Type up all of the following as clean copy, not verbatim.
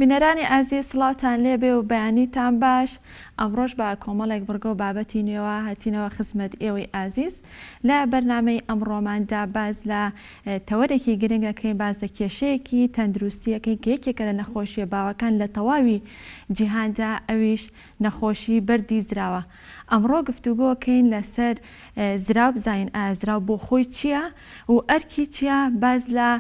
بینەرانی ئازیز سڵاوتان لێبێ و بەیانیتان باش. ئەمڕۆژ بە کۆمەڵێک بڕگە و بابەتی نوێوە هەتینەوە خزمەت ئێوەی ئازیز. لە بەرنامەی ئەمڕۆماندا باز لە تەوەرێکی گرنگەکەی باز لە کێشەیەکی تەندروستیەکەی کە یەکێکە لە نەخۆشیە باوەکان لە تەواوی جیهاندا، ئەویش نەخۆشی بەردی زراوە. ئەمڕۆ گفتوگۆکەین لەسەر زراو بزانین ئازراو بۆ خۆی چییە و ئەرکی چییە، باز لە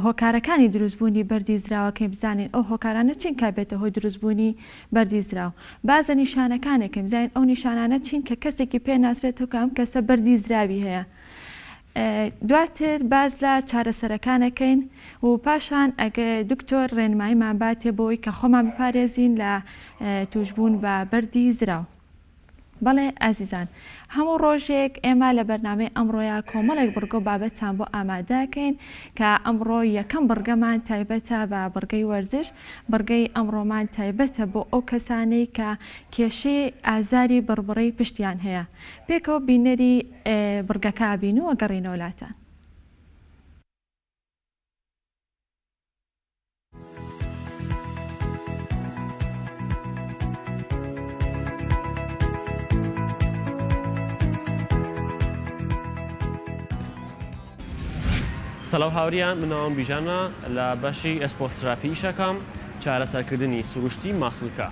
هۆکارەکانی دروستبوونی بەردی زراوەکەی بزانین ئەو هۆکارانە چین کابێتە هۆی دروستبوونی بەردی زراو. بازە نیشانەکانێکم بزانین ئەو نیشانانە چین کە کەسێکی پێ ناسرێتەوە کە ئەم کەسە بەردی زراوی هەیە. دواتر باز لە چارەسەرەکانەکەین و پاشان ئەگە دکتۆر ڕێنماییمان باتێ بۆی کە خۆمان بپارێزین لە توشبوون بە بەردی زراو. بەڵێ ئازیزان، هەموو ڕۆژێک ئێمە لە بەرنامەی ئەمڕۆیە کۆمەڵێک بڕگە و بابەتتان بۆ ئامادەکەین کە ئەمڕۆ یەکەم بڕگەمان تایبەتە بە بڕگەی وەرزش. بڕگەی ئەمڕۆمان تایبەتە بۆ ئەو کەسانەی کە کێشەی ئازاری بڕبڕی پشتیان هەیە. پێکەوە بینەری بڕگەکە بین و ئەگەڕینەوە لاتان. سەلاو هاوریان، منەوەم بیژانە لە بەشی ئەسپۆستراپی ئیشەکەم چارەسەرکردنی سروشتی ماسوولکە.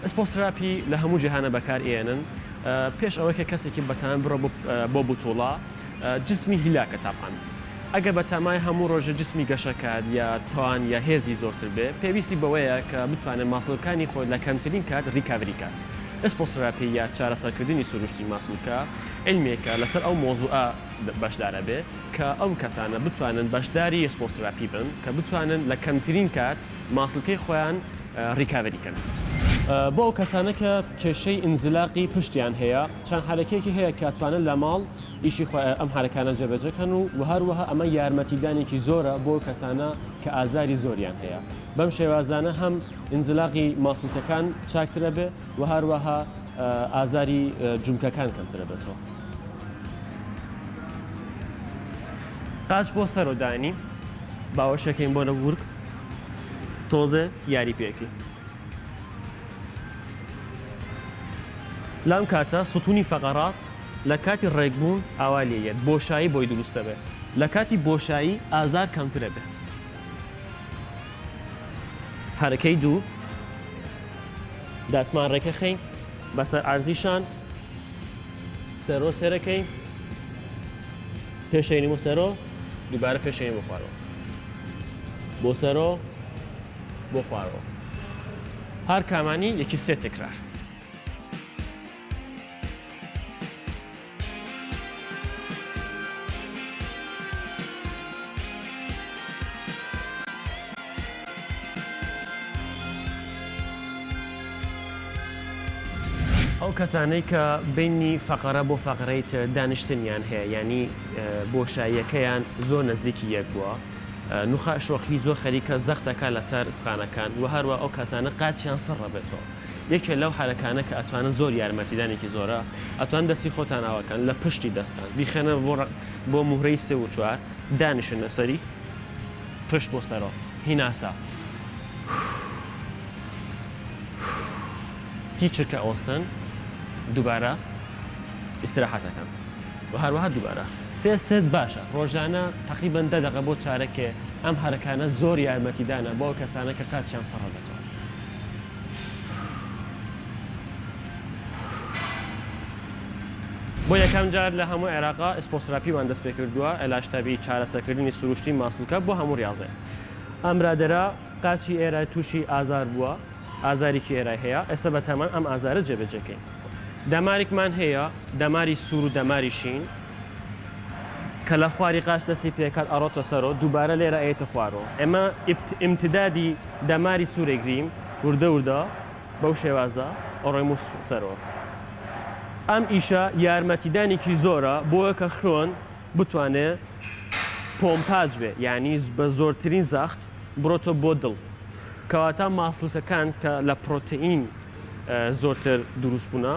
ئەسپۆستراپی لە هەموو جیهانە بەکار ئێنن پێش ئەوەی کە کەسێکی بەتەمان بڕە بۆ بوتوڵە جسمی هیلاکە تاپان. ئەگە بەتەمای هەموو ڕۆژە جسمی گەشەکات یا توان یا هێزی زۆرتر بێ، پێویستی بەوەیە کە بتوانێت ماسوولەکانی خۆی لە کەمترین کات ریکاڤری کات. ئەسپۆستراپی یا چارەسەرکردنی سروشتی ماسوولکە علمێکە لەسەر ئەو مۆزوعە بەشدارە بێ کە ئەو کەسانە بتوانن بەشداری ئەسپۆستراپی بن کە بتوانن لە کەمترین کات ماسوولکەی خۆیان ریکاڤریکەن. بۆ ئەو کەسانە کە کێشەی ئینزلاقی پشتیان هەیە، چەند حالەکەیەکی هەیە کاتوانن لە ماڵ ئیشی ئەم حالەکانە جێبەجەکەن و هەروەها ئەمە یارمەتیدانێکی زۆرە بۆ کەسانە کە ئازاری زۆریان هەیە. بەم شێوازانە هەم ئینزلاقی ماسوولکەکان چاکترە بێ و هەروەها ئازاری جومکەکان کەمترە بێتەوە. قاچ بۆ سەرۆدانی باوەشەکەین بۆ نەورگ تۆزە یاری پێکی. لام کاتە ستونی فەقەرات لە کاتی ڕێکبوون ئاوا لێیەت بۆشایی بۆی دروستە بێت. لە کاتی بۆشایی ئازار کەمترە بێت. هەرەکەی دوو دەستمان ڕێکەخەین بەسەر ئارزیشان سەرۆ سێرەکەی پێشێنی و سەرۆ دووبارە پێشێنی بۆ خوارەوە بۆ سەرۆ بۆ خوارەوە. هەر کامانی یەکی سێ تکرار. ئەو کەسانەی کە بینی فەقەرە بۆ فەقەرەی دانیشتنیان هەیە، یعنی بۆشاییەکەیان زۆر نزیکی یەک بووە، نوخە شۆخی زۆر خەریکە زەختەکە لەسەر سخانەکان و هەروە ئەو کەسانە قاچیان سڕە بێتەوە. یەکێ لەو حالەکانە کە ئەتوانن زۆر یارمەتیدانێکی زۆرە، ئەتوان دەستی خۆتان ئاوەکەن لە پشتی دەستان بیخێنە بۆ موهرەی 3 و 4 دانیشن لەسەری پشت بۆ سەرەوە هیناسا 30 چرکە ئۆستن دووبارە ئیستراحەتەکەن و هەروەها دووبارە 3 سێت باشە. ڕۆژانە تەقریبەن 10 دقیقە بۆ چارەکێ ئەم حرەکانە زۆر یارمەتیدانە بۆ کەسانە کە قاچیان سەڕە بێتەوە. بۆ یەکەم جار لە هەموو عێراقا ئەسپۆستراپیوان دەست پێ کردووە ئەلاشتابی چارەسەرکردنی سروشتی ماسوولکە بۆ هەموو ریاضێ. ئەم برادەرە قاچی ئێرە تووشی ئازار بووە، ئازارێکی ئێرە هەیە، ئێستا بەتەمان ئەم ئازارە جێبەجێکەین. دەمارێکمان هەیە، دەماری سوور و دەماری شین کە لە خواری قاچ دەستی پێکات ئەڕۆتە سەرۆ دووبارە لێرە ئەیەتە خوارەوە. ئێمە ئیمتدادی دەماری سوورێگریم وردە وردە بەو شێوازە ئەڕۆیم و سەرەوە. ئەم ئیشە یارمەتیدانێکی زۆرە بۆیە کە خوێن بتوانێت پۆمپاج بێ، یعنی بە زۆرترین زەخت بڕۆتە بۆ دڵ، کەواتە ماسوولکەکان کە لە پرۆتئین زۆرتر دروست بوونە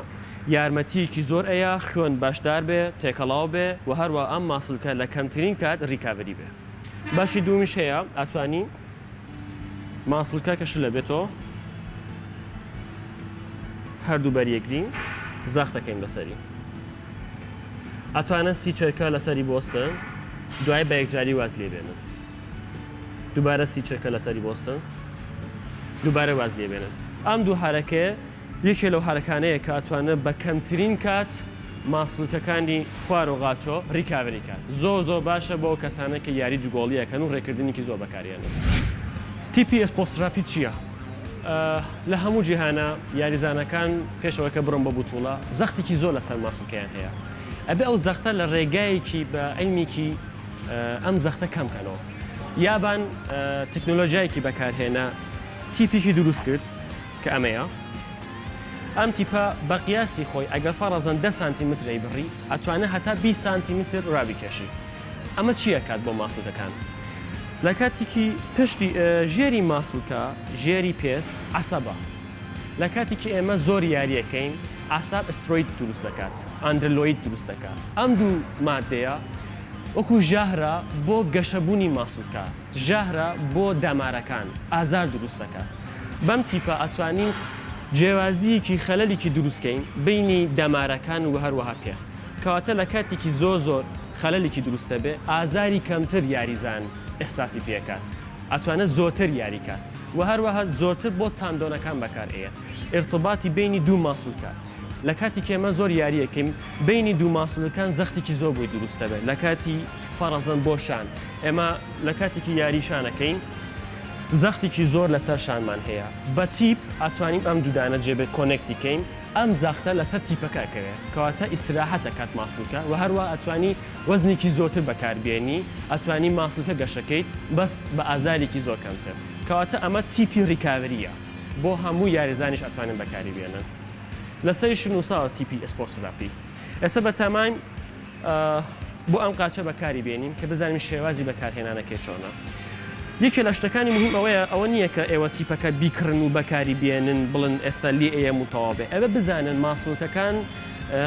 یارمەتیەکی زۆر ئەیە خوێن باشدار بێ، تێکەڵاو بێ و هەروە ئەم ماسوولکە لە کەمترین کات ریکاڤری بێ. باشی دومیش هەیە، ئەتوانین ماسڵکە کەش لە بێتەوە هەردوو بەریەکرین زەخت دەکەین لەسەری ئەتوانە سی چرکە لەسەری بۆستن دوای بە یەکجاری واز لێبێنن دووبارە سی چرکە لەسەری بۆستن دووبارە واز لێبێنن ئەم دوو حرەکەیە یەکێ لەو حرەکانەیە کە ئەتوانە بە کەمترین کات ماسڵکەکانی خوار و غاچۆ ریکاڤری کات زۆر باشە بۆ کەسانە کە یاری دووگۆڵیەکەن و ڕێکردنێکی زۆر بەکارێنن تیپی ئەسپۆستراپی چییە؟ لە هەموو جیهانە یاریزانەکان پێشەوەکە بڕم بە بوتوڵە زەختێکی زۆر لەسەر ماسڵکەیان هەیە ئەبێ ئەو زەختە لە ڕێگایەکی بە ئەلمیکی ئەم زەختە کەمکەنەوە یابان تەکنۆلۆژیایەکی بەکارهێنا تیپێکی دروست کرد کە ئەمەیە ئەم تیپە بە قیاسی خۆی ئەگەر فەرەزەن 10 سانتیمتری بڕی ئەتوانێت هەتا 20 سانتیمتر ڕابیکێشی ئەمە چییە کات بۆ ماسڵکەکان؟ لە کاتێکی پشتی ژێری ماسڵکە ژێری پێست عەسەبە لە کاتێکی ئێمە زۆر یاریەکەین ئاساب ئەسترۆید دروست دەکات ئەندرلۆید دروست دەکات ئەم دوو مادەیە وەکو ژاهرە بۆ گەشەبوونی ماسڵکە ژاهرە بۆ دامارەکان ئازار دروست دەکات بەم تیپە ئەتوانین جیاوازیەکی خەلەلێکی دروستکەین بینی دەمارەکان و هەروەها پێست کەواتە لە کاتێکی زۆر خەلەلێکی دروستە بێ ئازاری کەمتر یاریزان ئەحساسی پێکات ئەتوانێت زۆرتر یاریکات و هەروەها زۆرتر بۆ تاندۆنەکان بەکارهەیە ئێرتباتی بینی دوو ماسڵکە لە کاتی کێمە زۆر یاریەکەیم بینی دوو ماسڵەکان زەختێکی زۆر بۆی دروستە بێت لە کاتی فەرەزەن بۆ شان ئێمە لە کاتێکی یاریشانەکەین زەختێکی زۆر لەسەر شانمان هەیە بە تیپ ئەتوانیم ئەم دوودانە جێبێ کۆنێکتیکەین ئەم زەختە لەسەر تیپەکەکەوێ کەواتە ئیسراحەتە کات ماسڵکە و هەروە ئەتوانی وەزنێکی زۆرتر بەکاربێنی ئەتوانی ماسڵکە گەشەکەیت بەس بە ئازارێکی زۆر کەمتر کەواتە ئەمە تیپی ڕیکاڤریە بۆ هەموو یاریزانیش ئەتوانن بەکاری بێنن لەسەریش نووساوە تیپی ئەسپۆستراپی ئێستا بە تامایم بۆ ئەم قاچە بەکاری بێنین کە بزانین شێوازی بەکارهێنانەکەی چۆنە یەکێ لە شتەکانی مهم ئەوە نییە کە ئێوە تیپەکە بیکڕن و بەکاری بێنن بڵن ئێستا لێ ئەیە متەواوێ ئەوە بزانن ماسڵکەکان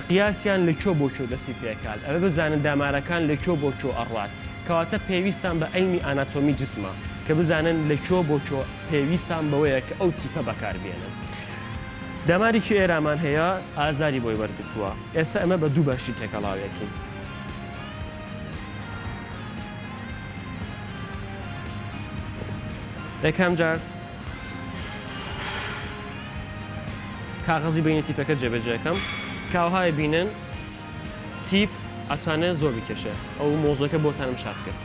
قیاسیان لە کۆ بۆ کۆ دەسی پێکات ئەوە بزانن دامارەکان لە کۆ بۆ کۆ ئەڕات کەواتە پێویستان بە ئەلمی ئاناتۆمی جسمە کە بزانن لە کۆ بۆ کۆ پێویستان بەوەیە کە ئەو تیپە بەکاربێنن دامارێکی ئێرامان هەیە ئازاری بۆی وەرگرتووە ئێستا ئەمە بە دوو بەشی تێکەڵاوێکین یەکەم جار کاغەزی بینی تیپەکە جێبەجێکەم کاوهای بینن تیپ ئەتوانێت زۆر بکێشێ ئەو مۆزۆکە بۆتانم شار کرد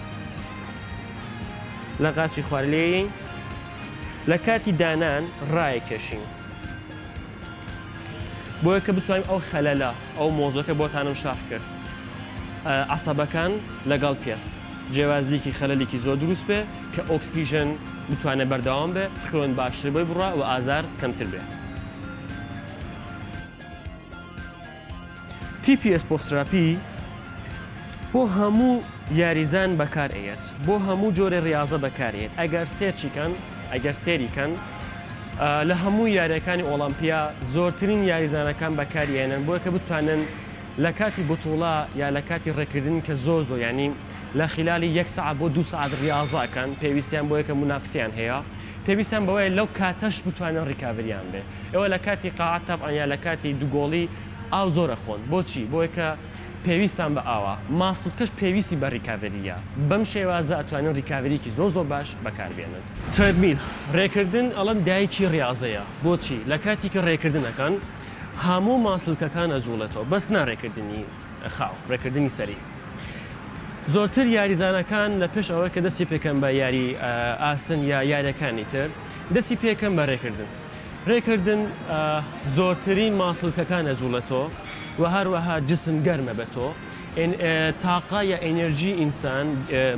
لە قاچی خوارلێین لە کاتی دانان ڕایەکێشین بۆیە کە بتوانین ئەو خەلەلە ئەو مۆزۆکە بۆتانم شار کرد عەسەبەکان لەگەڵ پێست جیاوازیەکی خەلەلێکی زۆر دروست بێ کە ئۆکسیژن بتوانێت بەردەوام بێ خوێن باشتر بۆی بڕە و ئازار کەمتر بێ تیپی ئەسپۆستراپی بۆ هەموو یاریزان بەکارئێت بۆ هەموو جۆرە ڕاضە بەکارێت ئەگەر سێریکەن لە هەموو یاریەکانی ئۆڵمپیا زۆرترین یاریزانەکان بەکارێنن بۆیە کە بتوانن لە کاتی بوتوڵا یا لە کاتی ڕێکردن کە زۆر ینی لە خلالی 1 ساعت بۆ 2 ساعت ڕاضەکەن پێویستیان بۆ یەکە منافسیان هەیە پێویستیان بەوەیە لەو کاتەش بتوانن ڕیکاڤریان بێ ئێوە لە کاتی قاعات تەبعاً لە کاتی دووگۆڵی ئاو زۆرە خۆن بۆچی بۆیە کە پێویستان بە ئاوە ماسڵکەش پێویستی بە ڕیکاڤریە بەم شێوازە ئەتوانن ڕیکاڤریکی زۆر باش بەکاربێنن ترێدمیل ڕێکردن ئەڵەن دایکی ڕاضەیە بۆچی لە کاتی کە ڕێکردنەکەن هەموو ماسڵکەکان ئەجوڵێتەوە بەس ناڕێکردنی خاو ڕێکردنی سەری زۆرتر یاریزانەکان لە پێش ئەوە کە دەستی پێکەم بە یاری ئاسن یا یاریەکانی تر دەستی پێکەم بە ڕێکردن زۆرترین ماسڵکەکان ئەجوڵێتەوە و هەروەها جسم گەرمە بێتەوە تاقا یا ئەنێرژی ئینسان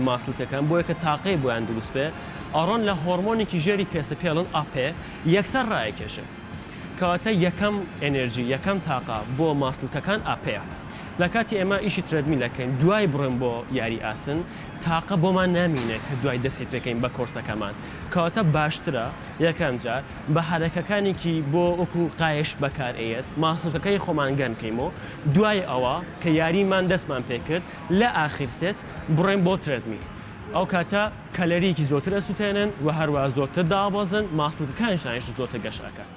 ماسڵکەکان بۆیە کە تاقەی بۆیان دروست بێ ئەڕۆن لە هۆرمۆنێکی ژێری پێسە پێڵن ئاپێ یەکسەر ڕایەکێشە کەواتە یەکەم ئەنێرژی یەکەم تاقا بۆ ماسڵکەکان ئاپەیە لە کاتی ئێمە ئیشی ترێدمیلەکەین دوای بڕن بۆ یاری ئاسن تاقە بۆمان نامینێت کە دوای دەستی پێکەین بە کۆرسەکەمان کەواتە باشترە یەکەم جار بە حەرەکەکانێکی بۆ وەکو قایش بەکارئێت ماسڵکەکەی خۆمان گەنکەیمەوە دوای ئەوە کە یاریمان دەستمان پێکرد لە ئاخر سێت بڕێن بۆ ترێدمیل ئەو کاتە کەلەریکی زۆتر ئەسووتێنن و هەروە زۆرتر دابەزن ماسڵەکانیش زۆرتر گەشت ئەکات.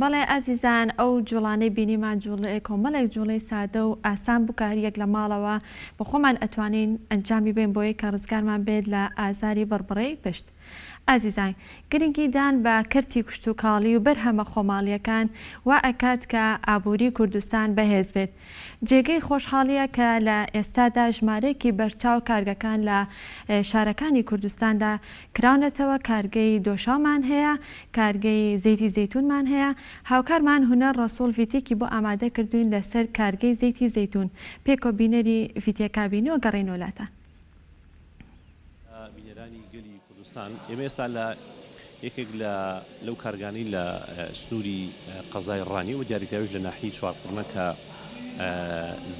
بەڵێ ئازیزان ئەو جوڵانەی بینیمان کۆمەڵێک جوڵەی سادە و ئاسان بووکاریەک لە ماڵەوە بە خۆمان ئەتوانین ئەنجامی بین بۆیە کە ڕزگارمان بێت لە ئازاری بڕبڕەی پشت. ئازیزان گرنگی دان بە کەرتی کشت و کاڵی و بەرهەمە خۆماڵیەکان وا ئەکات کە ئابووری کوردستان بەهێز بێت. جێگەی خۆشحاڵیە کە لە ئێستادا ژمارەیەکی بەرچاو کارگەکان لە شارەکانی کوردستاندا کراونەتەوە. کارگەی دۆشامان هەیە، کارگەی زەیتی زەیتونمان هەیە. هاوکارمان هونەر ڕەسوڵ ڤیتێکی بۆ ئامادە کردوین لەسەر کارگەی زەیتی زەیتون. پێکۆبینەری ڤیتێکابینی و گەڕێنەوەلاتە. بینەرانی گەلی کوردستان ئێمە ئێستا لە یەکێک لەو کارگانی لە سنووری قەزای ڕانی و دیاریکراویش لە ناحیەی چوارقڕنە کە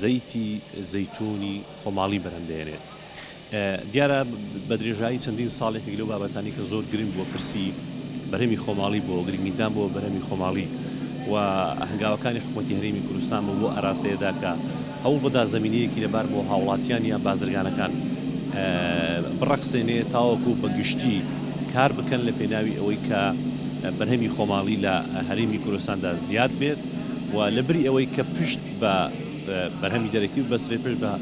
زەیتی زەیتونی خۆماڵی بەرهەمدێنێت. دیارە بە درێژایی چەندین ساڵێکی لەو بابەتانی کە زۆر گرنگ بۆ پرسی بەرهەمی خۆماڵی بۆ گرنگیدان بۆ بەرهەمی خۆماڵی و هەنگاوەکانی حکوومەتی هەرێمی کوردستان بۆ ئاراستەیەدا کە هەوڵ بەدا زەمینەیەکی لەبار بۆ هاوڵاتیان یان بازرگانەکان بڕەخسێنێ تاوەکو بە گشتی کار بکەن لە پێناوی ئەوەی کە بەرهەمی خۆماڵی لە هەرێمی کوردستاندا زیاد بێت و لەبری ئەوەی کە پشت بە بەرهەمی دەرەکی و بەسرێ پشت بە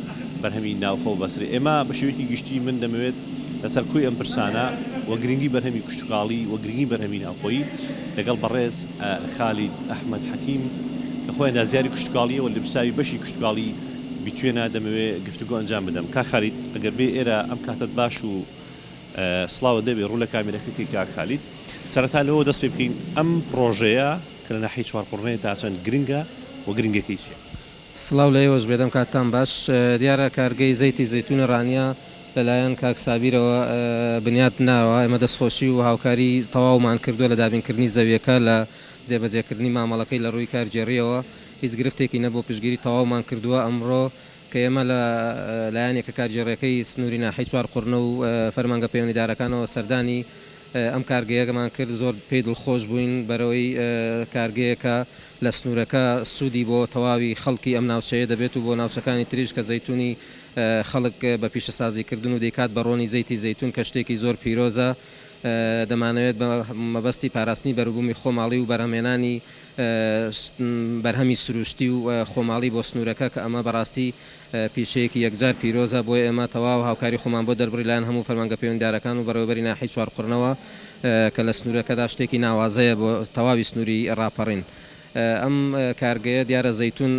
بەرهەمی ناوخۆ بەسرێ. ئێمە بە شێوەیەکی گشتی من دەمەوێت لەسەر کوی ئەم پرسانە و گرنگی بەرهەمی کوشتکاڵی و گرنگی بەرهەمی ناوخۆیی لەگەڵ بەڕێز خالید ئەحمەد حەکیم کە خۆیان دازیاری کوشتکاڵیە و لە پرساوی بەشی کوشتکاڵی بتوێنە دەمەوێت گفتوگۆ ئەنجام بدەم. کا خالید ئەگەر بێ ئێرە ئەم کاتت باش و سڵاوە دەبێت ڕوو لە کامێرەکەی کا خالید سەرەتا لەوە دەست پێ بکەین ئەم پرۆژەیە کە لە ناحیەی چوارقڕنەیە تا چەند گرنگە و گرنگەکەی چیە؟ سڵاو لە ئێوەش بێدەم کاتتان باش. دیارە کارگەی زەیتی زەیتونە ڕانیە لەلایەن کاک سابیرەوە بنیاد ناوە. ئێمە دەستخۆشی و هاوکاری تەواومان کردووە لە دابینکردنی زەویەکە لە جێبەجێکردنی مامەڵەکەی لە ڕووی کارجێڕیەوە. هیچ گرفتێکی نەبوو پشتگیری تەواومان کردووە. ئەمڕۆ کە ئێمە لە لایەنێکە کارجێڕەکەی سنووری ناحیەی چوارقڕنە و فەرمانگە پەیوەندیدارەکانەوە سەردانی ئەم کارگەیەکەمان کرد. زۆر پێی دڵخۆش بووین بەرەوەی کارگەیەکە لە سنوورەکە سوودی بۆ تەواوی خەڵکی ئەم ناوچەیە دەبێت و بۆ ناوچەکانی تریش کە زەیتونی خەڵک بە پیشەسازیکردن و دەیکات بە ڕۆنی زەیتی زەیتون کە شتێکی زۆر پیرۆزە. دەمانەوێت بە مەبەستی پاراستنی بەروبوومی خۆماڵی و بەرهەمێنانی بەرهەمی سروشتی و خۆماڵی بۆ سنوورەکە کە ئەمە بەڕاستی پیشەیەکی یەکجار پیرۆزە بۆی ئێمە تەواو هاوکاری خۆمان بۆ دەربڕی لایەن هەموو فەرمانگە پەیوەندیدارەکان و بەڕێوەبەری ناحیەی چوارقڕنەوە کە لە سنوورەکەدا شتێکی ناوازەیە بۆ تەواوی سنووری ڕاپەڕین. ئەم کارگەیە دیارە زەیتون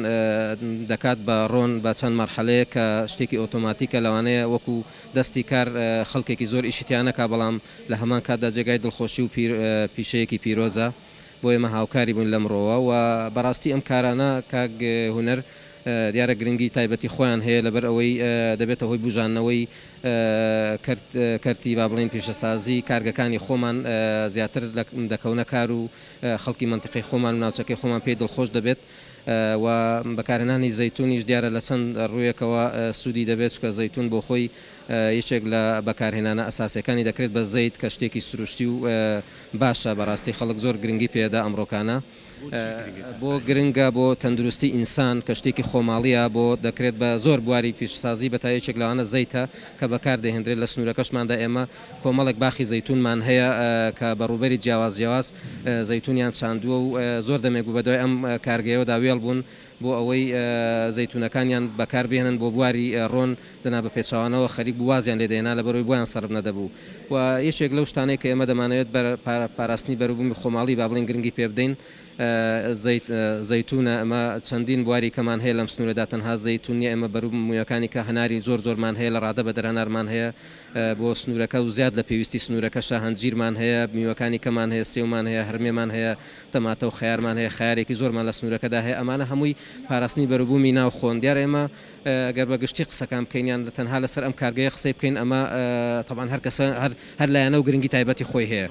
دەکات بە ڕۆن بە چەند مەرحەلەیە کە شتێکی ئۆتۆماتیکە لەوانەیە وەکو دەستی کار خەڵکێکی زۆر ئیشتیانەکە بەڵام لە هەمان کاتدا جێگای دڵخۆشی و پیشەیەکی پیرۆزە بۆ ئێمە هاوکاری بوون لەمڕۆوە و بەڕاستی ئەم کارانە کاک هونەر دیارە گرنگی تایبەتی خۆیان هەیە لەبەر ئەوەی دەبێتە هۆی بژانەوەی کەرتی با بڵێن پیشەسازی کارگەکانی خۆمان زیاتر دەکەونە کار و خەڵکی منتیقی خۆمان و ناوچەکەی خۆمان پێی دڵخۆش دەبێت و بەکارهێنانی زەیتونیش دیارە لە چەند ڕوویەکەوە سوودی دەبێت کە زەیتون بۆ خۆی یەکێک لە بەکارهێنانە ئەساسیەکانی دەکرێت بە زەیت کە شتێکی سروشتی و باشە. بەڕاستی خەڵک زۆر گرنگی پێدا ئەمڕۆکانە بۆ گرنگە بۆ تەندروستی ئینسان کە شتێکی خۆماڵیە بۆ دەکرێت بە زۆر بواری پیشسازی بە تایەکێک لەوانە زەیتە کە بەکار دەهێنرێت لە سنوورەکەشماندا. ئێمە کۆمەڵێک باخی زەیتونمان هەیە کە بەڕووبەری جیاواز زەیتونیان چاندووە و زۆر دەمێگو بەدوای ئەم کارگەیەوەدا وێڵ بوون بۆ ئەوەی زەیتونەکانیان بەکار بهێنن بۆ بواری ڕۆن دەنا بە پێچوانەوە خەریک بوازیان لێدێنا لە بەرەوەی بۆیان سەرب نەدەبوو و یەکێک لەو شتانەی کە ئێمە دەمانەوێت پاراستنی بەروبوومی خۆماڵی با بڵێن گرنگی پێ بدەین. زەیتونە ئەمە چەندین بواری کەمان هەیە لەم سنوورەدا تەنها زەیتونیە ئێمە بەروبوومیەکانی کە هەناری زۆرمان هەیە لە ڕادە بە دەرهەنارمان هەیە بۆ سنوورەکە و زیاد لە پێویستی سنوورەکەشە هەنجیرمان هەیە میوەکانی کەمان هەیە سێومان هەیە هەرمێمان هەیە تەماتە و خەیارمان هەیە خیارێکی زۆرمان لە سنوورەکەدا هەیە. ئەمانە هەمووی پاراستنی بەروبوومی ناو خۆن. دیارە ئێمە گەر بە گشتی قسەکان بکەینیان لە تەنها لەسەر ئەم کارگەیە قسەی بکەین ئەمە تەبعاً هەر کەسە هەر لایەنە و گرنگی تایبەتی خۆی هەیە.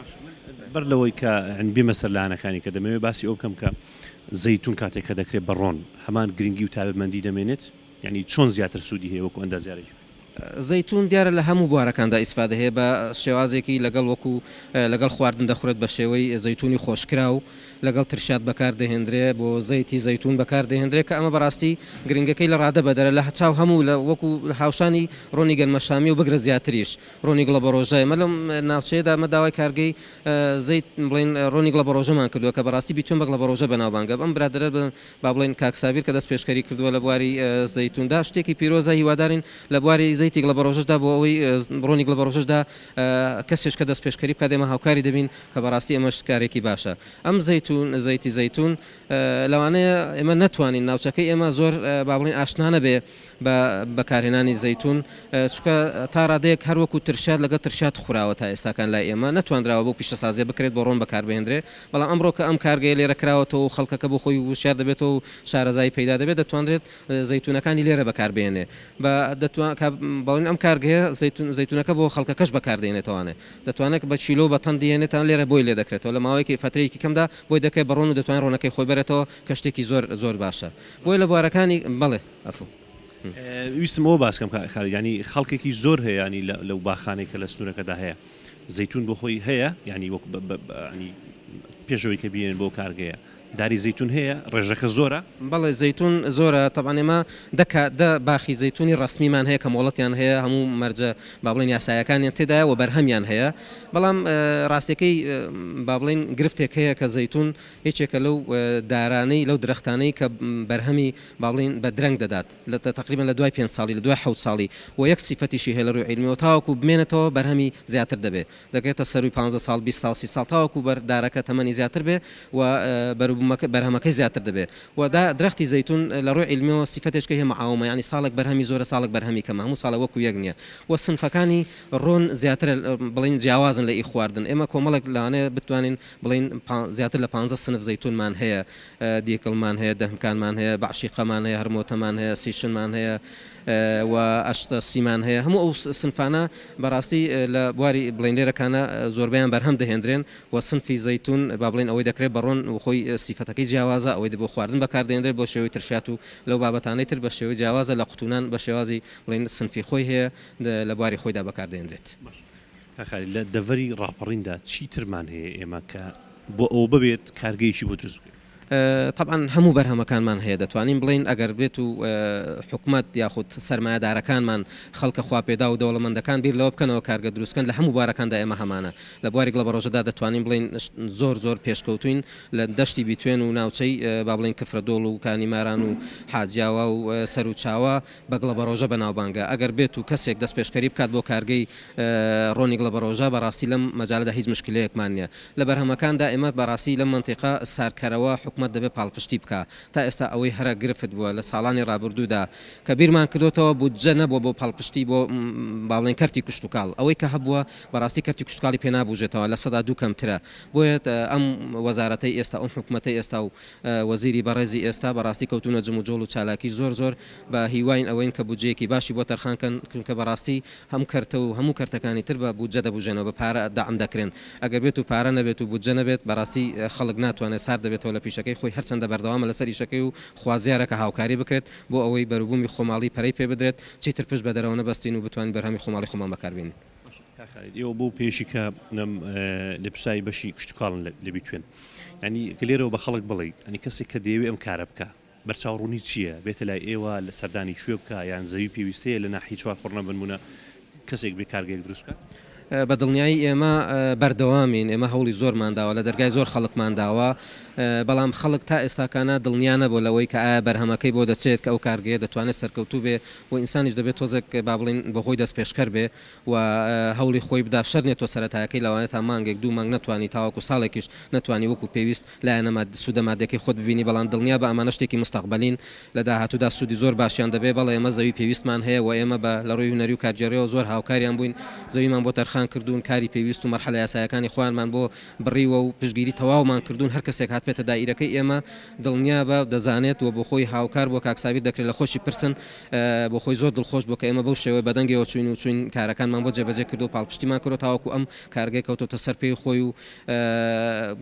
بەر لەوەی کە بێمە سەرلانەکانی کە دەمەوێت باسی ئەو بکەم کە زەیتون کاتێک کە دەکرێت بەڕۆن هەمان گرنگی و تایبەتمەندی دەمێنێت یعنی چۆن زیاتر سوودی هەیە وەکو ئەندازیارێکی زەیتون دیارە لە هەموو بوارەکاندا ئیسفادە هەیە بە شێوازێکی لەگەڵ وەکو لەگەڵ خواردن دەخورێت بە شێوەی زەیتونی خۆشکرا و لەگەڵ ترشات بەکار دەهێنرێ بۆ زەیتی زەیتون بەکار دەهێنرێت کە ئەمە بەڕاستی گرنگەکەی لە ڕادە بەدەرە لە چاو هەموو لە وەکو هاوشانی ڕۆنی گەرمەشامی و بگرە زیاتریش ڕۆنی گڵە بە ڕۆژە مە لەم ناوچەیەدا مە داوای کارگەی زەیت بڵین ڕۆنی گڵە بە ڕۆژەمان کردووە کە بەڕاستی بیتوێن بەگڵە بە ڕۆژە بەناوبانگە ئەم برادرە با بڵین کاکساویر کە دەست پێشکەری کردووە لە بواری زەیتوندا شتێکی پیرۆزە هیوادارین لە بواری زەیتی گڵە بە ڕۆژەشدا بۆ ئەوەی ڕۆنی گڵە بە ڕۆژەشدا کەسێش کە دەست پێشکەری بکات ئێمە هاوکاری دەبین کە بەڕاستی ئەمەش کارێکی باشە ئەم زەیتون زەیتی زەیتون لەوانەیە ئێمە نەتوانین ناوچەکەی ئێمە زۆر با بڵین ئاشنا نەبێ بە بەکارهێنانی زەیتون چونکە تا ڕادەیەک هەروەکو ترشات لەگە ترشات خوراوە تا ئێستاکان لای ئێمە نەتوانراوە بۆ پیشەسازیە بکرێت بۆ ڕۆن بەکاربهێنرێ بەڵام ئەمڕۆ کە ئەم کارگەی لێرە کراوەتەوە خەڵکەکە بۆ خۆی وشار دەبێتەوە و شارەزایی پەیدا دەبێت دەتوانرێت زەیتونەکانی لێرە بەکاربهێنێ بەڵین ئەم کارگەیە زەیتونەکە بۆ خەڵکەکەش بەکاردێنێتەوانێ دەتوانێت بە چیلۆ بە تەن دێنێتان لێرە بۆی لێ دەکرێتەوە لە ماوەیەکی فترەیەکی کەمدا بۆی دەکەی بەڕۆن و دەتوانێت ڕۆنەکەی خۆی بەرێتەوە کە شتێکی زۆر باشە بۆی لە بوارەکانی بەڵێ ئەفو ویستم ئەوە باسکەم ینی خەڵکێکی زۆر هەیە ینی لەو باخانێک کە لە سنوورەکەدا هەیە زەیتون بۆ خۆی هەیە ینی پێشەوەی کە بێن بۆ کارگەیە داری زەیتون هەیە ڕێژەکە زۆرە بەڵێ زەیتون زۆرە تەبان ئێمە دە باخی زەیتونی ڕسمیمان هەیە کە مۆڵەتیان هەیە هەموو مەرجە با بڵین یاسایەکانیان تێدایە و بەرهەمیان هەیە بەڵام ڕاستیەکەی با بڵین گرفتێک هەیە کە زەیتون هیچێکە لەو دارانەی لەو درەختانەی کە بەرهەمی با بڵین بە درەنگ دەدات لە تقریبا لە دوای 5 ساڵی لە دوای 7 ساڵی و یەک سیفەتیشی هەیە لە ڕووی عیلمیەوە تاوەکو بمێنێتەوە بەرهەمی زیاتر دەبێت دەکرێتە سەروی 15 ساڵ 20 ساڵ 30 ساڵ تاوەکو بەردارەکە تەمەنی زیاتر بێ و بەرهەمەکەی زیاتر دەبێت و درەختی زەیتون لە ڕووی عیلمیەوە سیفەتێشکە هەیە معاومە ینی ساڵێک بەرهەمی زۆرە ساڵێک بەرهەمی کەمە هەموو ساڵە وەکو یەک نییە و سنفەکانی ڕۆن زیاتر بڵین جیاوازن لە ئی خواردن ئێمە کۆمەڵێک لەوانەیە بتوانین بڵین زیاتر لە 15 سنف زەیتونمان هەیە دیکڵمان هەیە دەهمکانمان هەیە بەعشیقەمان هەیە هەرمۆتەمان هەیە سیشنمان هەیە و ئەشتە سیمان هەیە هەموو ئەو سنفانە بەڕاستی لە بواری بڵێنێرەکانە زۆربیان بەرهەم دەهێنرێن و سنفی زەیتون با بڵین ئەوەی دەکرێت بەڕۆن و خۆی سیفەتەکەی جیاوازە ئەوەی بۆ خواردن بەکاردێنرێت بۆ شێوەی ترشات و لەو بابەتانەی تر بە شێوەی جیاوازە لە قوتونان بە شێوازی بڵین سنفی خۆی هەیە لە بواری خۆیدا بەکاردێنرێت لە دەڤەری ڕاپەڕیندا چی ترمان هەیە ئێمە کە بۆ ئەو ببێت کارگەیشی بۆ دروست بکەین طبعا هەموو بەرهەمەکانمان هەیە دەتوانین بڵین ئەگەر بێت و حکومت یاخود سەرمایه‌دارەکانمان خەڵکە خواپێدا و دەوڵەمەندەکان بیر لەوە بکەنەوە کارگە دروستکەن لە هەموو بارەکاندا ئێمە هەمانە لە بواری گڵە بە ڕۆژەدا دەتوانین بڵین زۆر پێشکەوتوین لە دەشتی بیتوێن و ناوچەی با بڵین کفرە دۆڵ و کانیماران و حاجیاوە و سەر و چاوە بە گڵە بە ڕۆژە بەناوبانگە ئەگەر بێت و کەسێک دەست پێشکەری بکات بۆ کارگەی ڕۆنی گڵە بە ڕۆژە بەڕاستی لەم مەجالەدا هیچ مشکلەیەکمان نییە لە بەرهەمەکاندا ئێمە بەڕاستی لەم منتیقە سارکەرەوە حکومت دەبێت پاڵپشتی بکە تا ئێستا ئەوەی هەرە گرفت بووە لە ساڵانی ڕابردوودا کە بیرمان کردوتەوە بودجە نەبووە بۆ پاڵپشتی بۆ باڵێن کەرتی کوشتتوکاڵ ئەوەی کە هەبووە بەڕاستی کەرتی کوشتتوکاڵی پێ نابووژێتەوە لە سەدا دوو کەمترە بۆیە ئەم وەزارەتەی ئێستا ئەم حکوومەتەی ئێستا و وەزیری بەڕێزی ئێستا بەڕاستی کەوتونە جم و جۆڵ و چالاکی زۆر بە هیواین ئەوەین کە بودجەیەکی باشی بۆ تەرخانکەن کە بەڕاستی هەم کەرتە و هەموو کەرتەکانی تر بە بودجە دەبوژێنەوە بە پارە داعم دەکرێن ئەگەر بێت و پارە نەبێت و بودجە نەبێت بەڕاستی خەڵک ناتوانێت سار دەبێتەوە لە پیشەکەی خۆی هەرچەندە بەردەوامە لەسەر ئیشەکەی و خوازیارەکە هاوکاری بکرێت بۆ ئەوەی بەروبوومی خۆماڵی پەرەی پێ بدرێت چیتر پشت بە دەرەوە نەبەستین و بتوانین بەرهەمی خۆماڵی خۆمان بەکاربێنین ئێوە بۆ پێشی کە لە پشایی بەشی کوشتتوکاڵن لە بیتوێن ینی گلێرەوە بە خەڵک بڵێ ئەنی کەسێک کە دەیەوێت ئەم کارە بکە بەرچاوڕوونی چییە بێتە لای ئێوە لە سەردانی کوێ بکە یان زەوی پێویستەیە لە ناحی چوار فڕنە بنمونە کەسێک بێ کارگەیەک دروست بکە بە دڵنیایی ئێمە بەردەوامین ئێمە هەوڵی زۆرمان داوە لە دەرگای زۆر خەڵکمان داوە بەڵام خەڵک تا ئێستاکانە دڵنیانە بۆ لەوەی کە ئایا بەرهەمەکەی بۆ دەچێت کە ئەو کارگەیە دەتوانێت سەرکەوتوو بێ و ئینسانیش دەبێت تۆزێک با بڵین بەخۆی دەست پێشکەر بێ و هەوڵی خۆی بدا شەرنێت تۆ سەرەتایەکەی لەوانێت تا مانگێک دوو مانگ نتوانی تاوەکو ساڵێکیش نتوانی وەکو پێویست لایەنەما سوودە مادەکەی خۆت ببینی بەڵام دڵنیا بە ئەمانە شتێکی مستەقبەلین لە داهاتوودا سوودی زۆر باشیان دەبێ بەڵێ ئێمە زەوی پێویستمان هەیە و ئێمە بە لە ڕووی هونەری و کارجێڕیەوە زۆر هاوکاریان بووین زەویمان بۆ تەرخان تەرخان کردوون کاری پێویست و مەرحەلە یاسایەکانی خۆیانمان بۆ بڕیوە و پشتگیری تەواومان کردوون هەر کەسێک هاتبێتە دائیرەکەی ئێمە دڵنیا بە دەزانێت و بۆ خۆی هاوکار بۆ کاکسابیر دەکرێت لە خۆشی پرسن بۆ خۆی زۆر دڵخۆش بۆ کە ئێمە بەو شێوەیە بەدەنگەوە چوین و چوین کارەکانمان بۆ جێبەجێ کردو و پاڵپشتیمان کردو تاوەکو ئەم کارگەی کەوتۆتە سەر پێی خۆی و